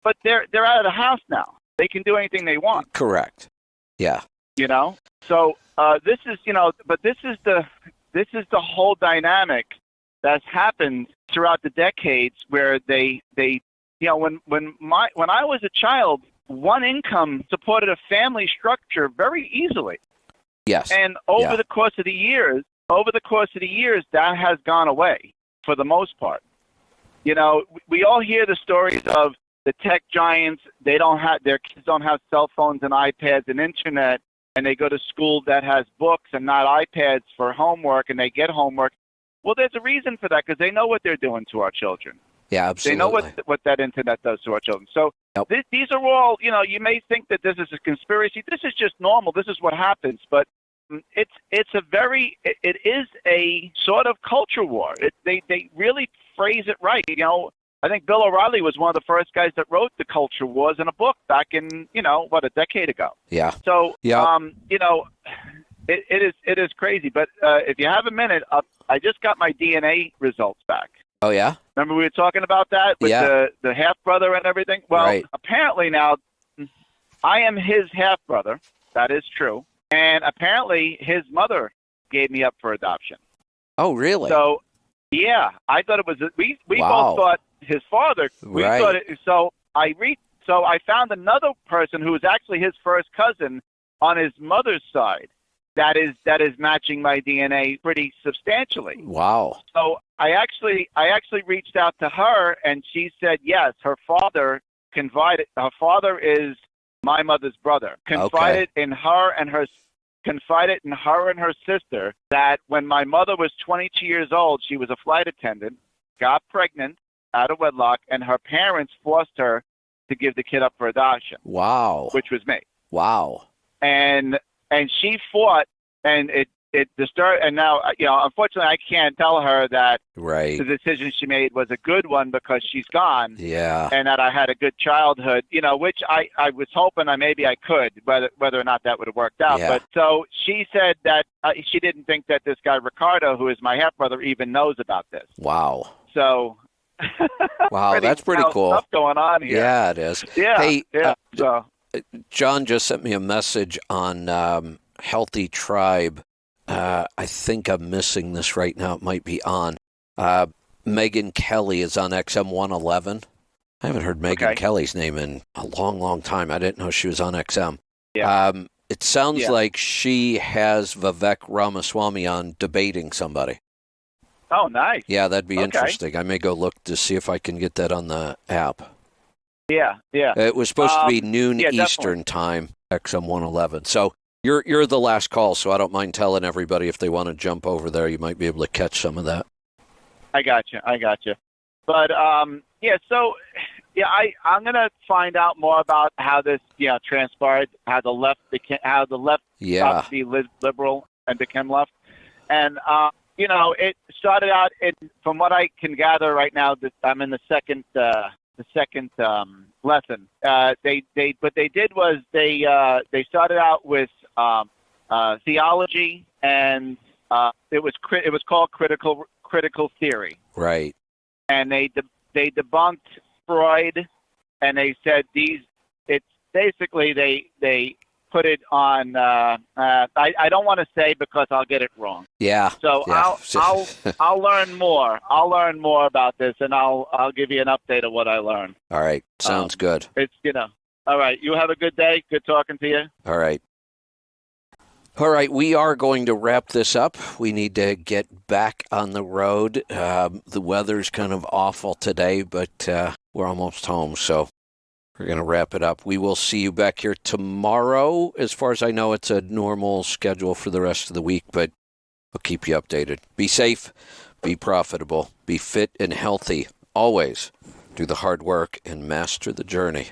but they're out of the house now. They can do anything they want. Correct. Yeah. So this is the whole dynamic that's happened throughout the decades where when I was a child, one income supported a family structure very easily. Yes. And over the course of the years, that has gone away for the most part. We all hear the stories of the tech giants. Their kids don't have cell phones and iPads and internet, and they go to school that has books and not iPads for homework, and they get homework. Well, there's a reason for that because they know what they're doing to our children. Yeah, absolutely. They know what that internet does to our children. So these are all, you may think that this is a conspiracy. This is just normal. This is what happens. But it is a sort of culture war. They really phrase it right. I think Bill O'Reilly was one of the first guys that wrote The Culture Wars in a book back in, a decade ago. Yeah. So, it is crazy. But if you have a minute, I just got my DNA results back. Oh, yeah? Remember we were talking about that with the half-brother and everything? Well, apparently now I am his half-brother. That is true. And apparently his mother gave me up for adoption. Oh, really? So, yeah, I thought it was we both thought his father. We thought it. So I found another person who was actually his first cousin on his mother's side. That is matching my DNA pretty substantially. Wow. So I actually reached out to her, and she said yes. Her father is my mother's brother. Confided in her and her sister that when my mother was 22 years old, she was a flight attendant, got pregnant out of wedlock, and her parents forced her to give the kid up for adoption. Wow. Which was me. Wow. and she fought, and it disturbed. And now, unfortunately, I can't tell her that right. the decision she made was a good one because she's gone. Yeah. And that I had a good childhood, which I was hoping maybe I could, whether or not that would have worked out. Yeah. But so she said that she didn't think that this guy Ricardo, who is my half brother, even knows about this. Wow. So. Wow, that's pretty cool. Stuff going on here. Yeah, it is. Yeah. Hey, yeah. So. John just sent me a message on Healthy Tribe. I think I'm missing this right now. It might be on. Megyn Kelly is on XM 111. I haven't heard Megyn Kelly's name in a long, long time. I didn't know she was on XM. Yeah. It sounds like she has Vivek Ramaswamy on debating somebody. Oh, nice. Yeah, that'd be interesting. I may go look to see if I can get that on the app. Yeah. It was supposed to be noon definitely. Eastern time, XM 111. So you're the last call, so I don't mind telling everybody if they want to jump over there, you might be able to catch some of that. I got you. But so I'm gonna find out more about how this transpired, how the left stopped to be liberal and became left, and it started out from what I can gather right now that I'm in the second lesson. They started out with theology, and it was called critical theory. Right. And they debunked Freud, and they said it's basically they put it on. I don't want to say because I'll get it wrong. Yeah. So yeah. I'll learn more. I'll learn more about this, and I'll give you an update of what I learned. All right. Sounds good. It's All right. You have a good day. Good talking to you. All right. All right, we are going to wrap this up. We need to get back on the road. The weather's kind of awful today, but we're almost home, so we're going to wrap it up. We will see you back here tomorrow. As far as I know, it's a normal schedule for the rest of the week, but we'll keep you updated. Be safe, be profitable, be fit and healthy. Always do the hard work and master the journey.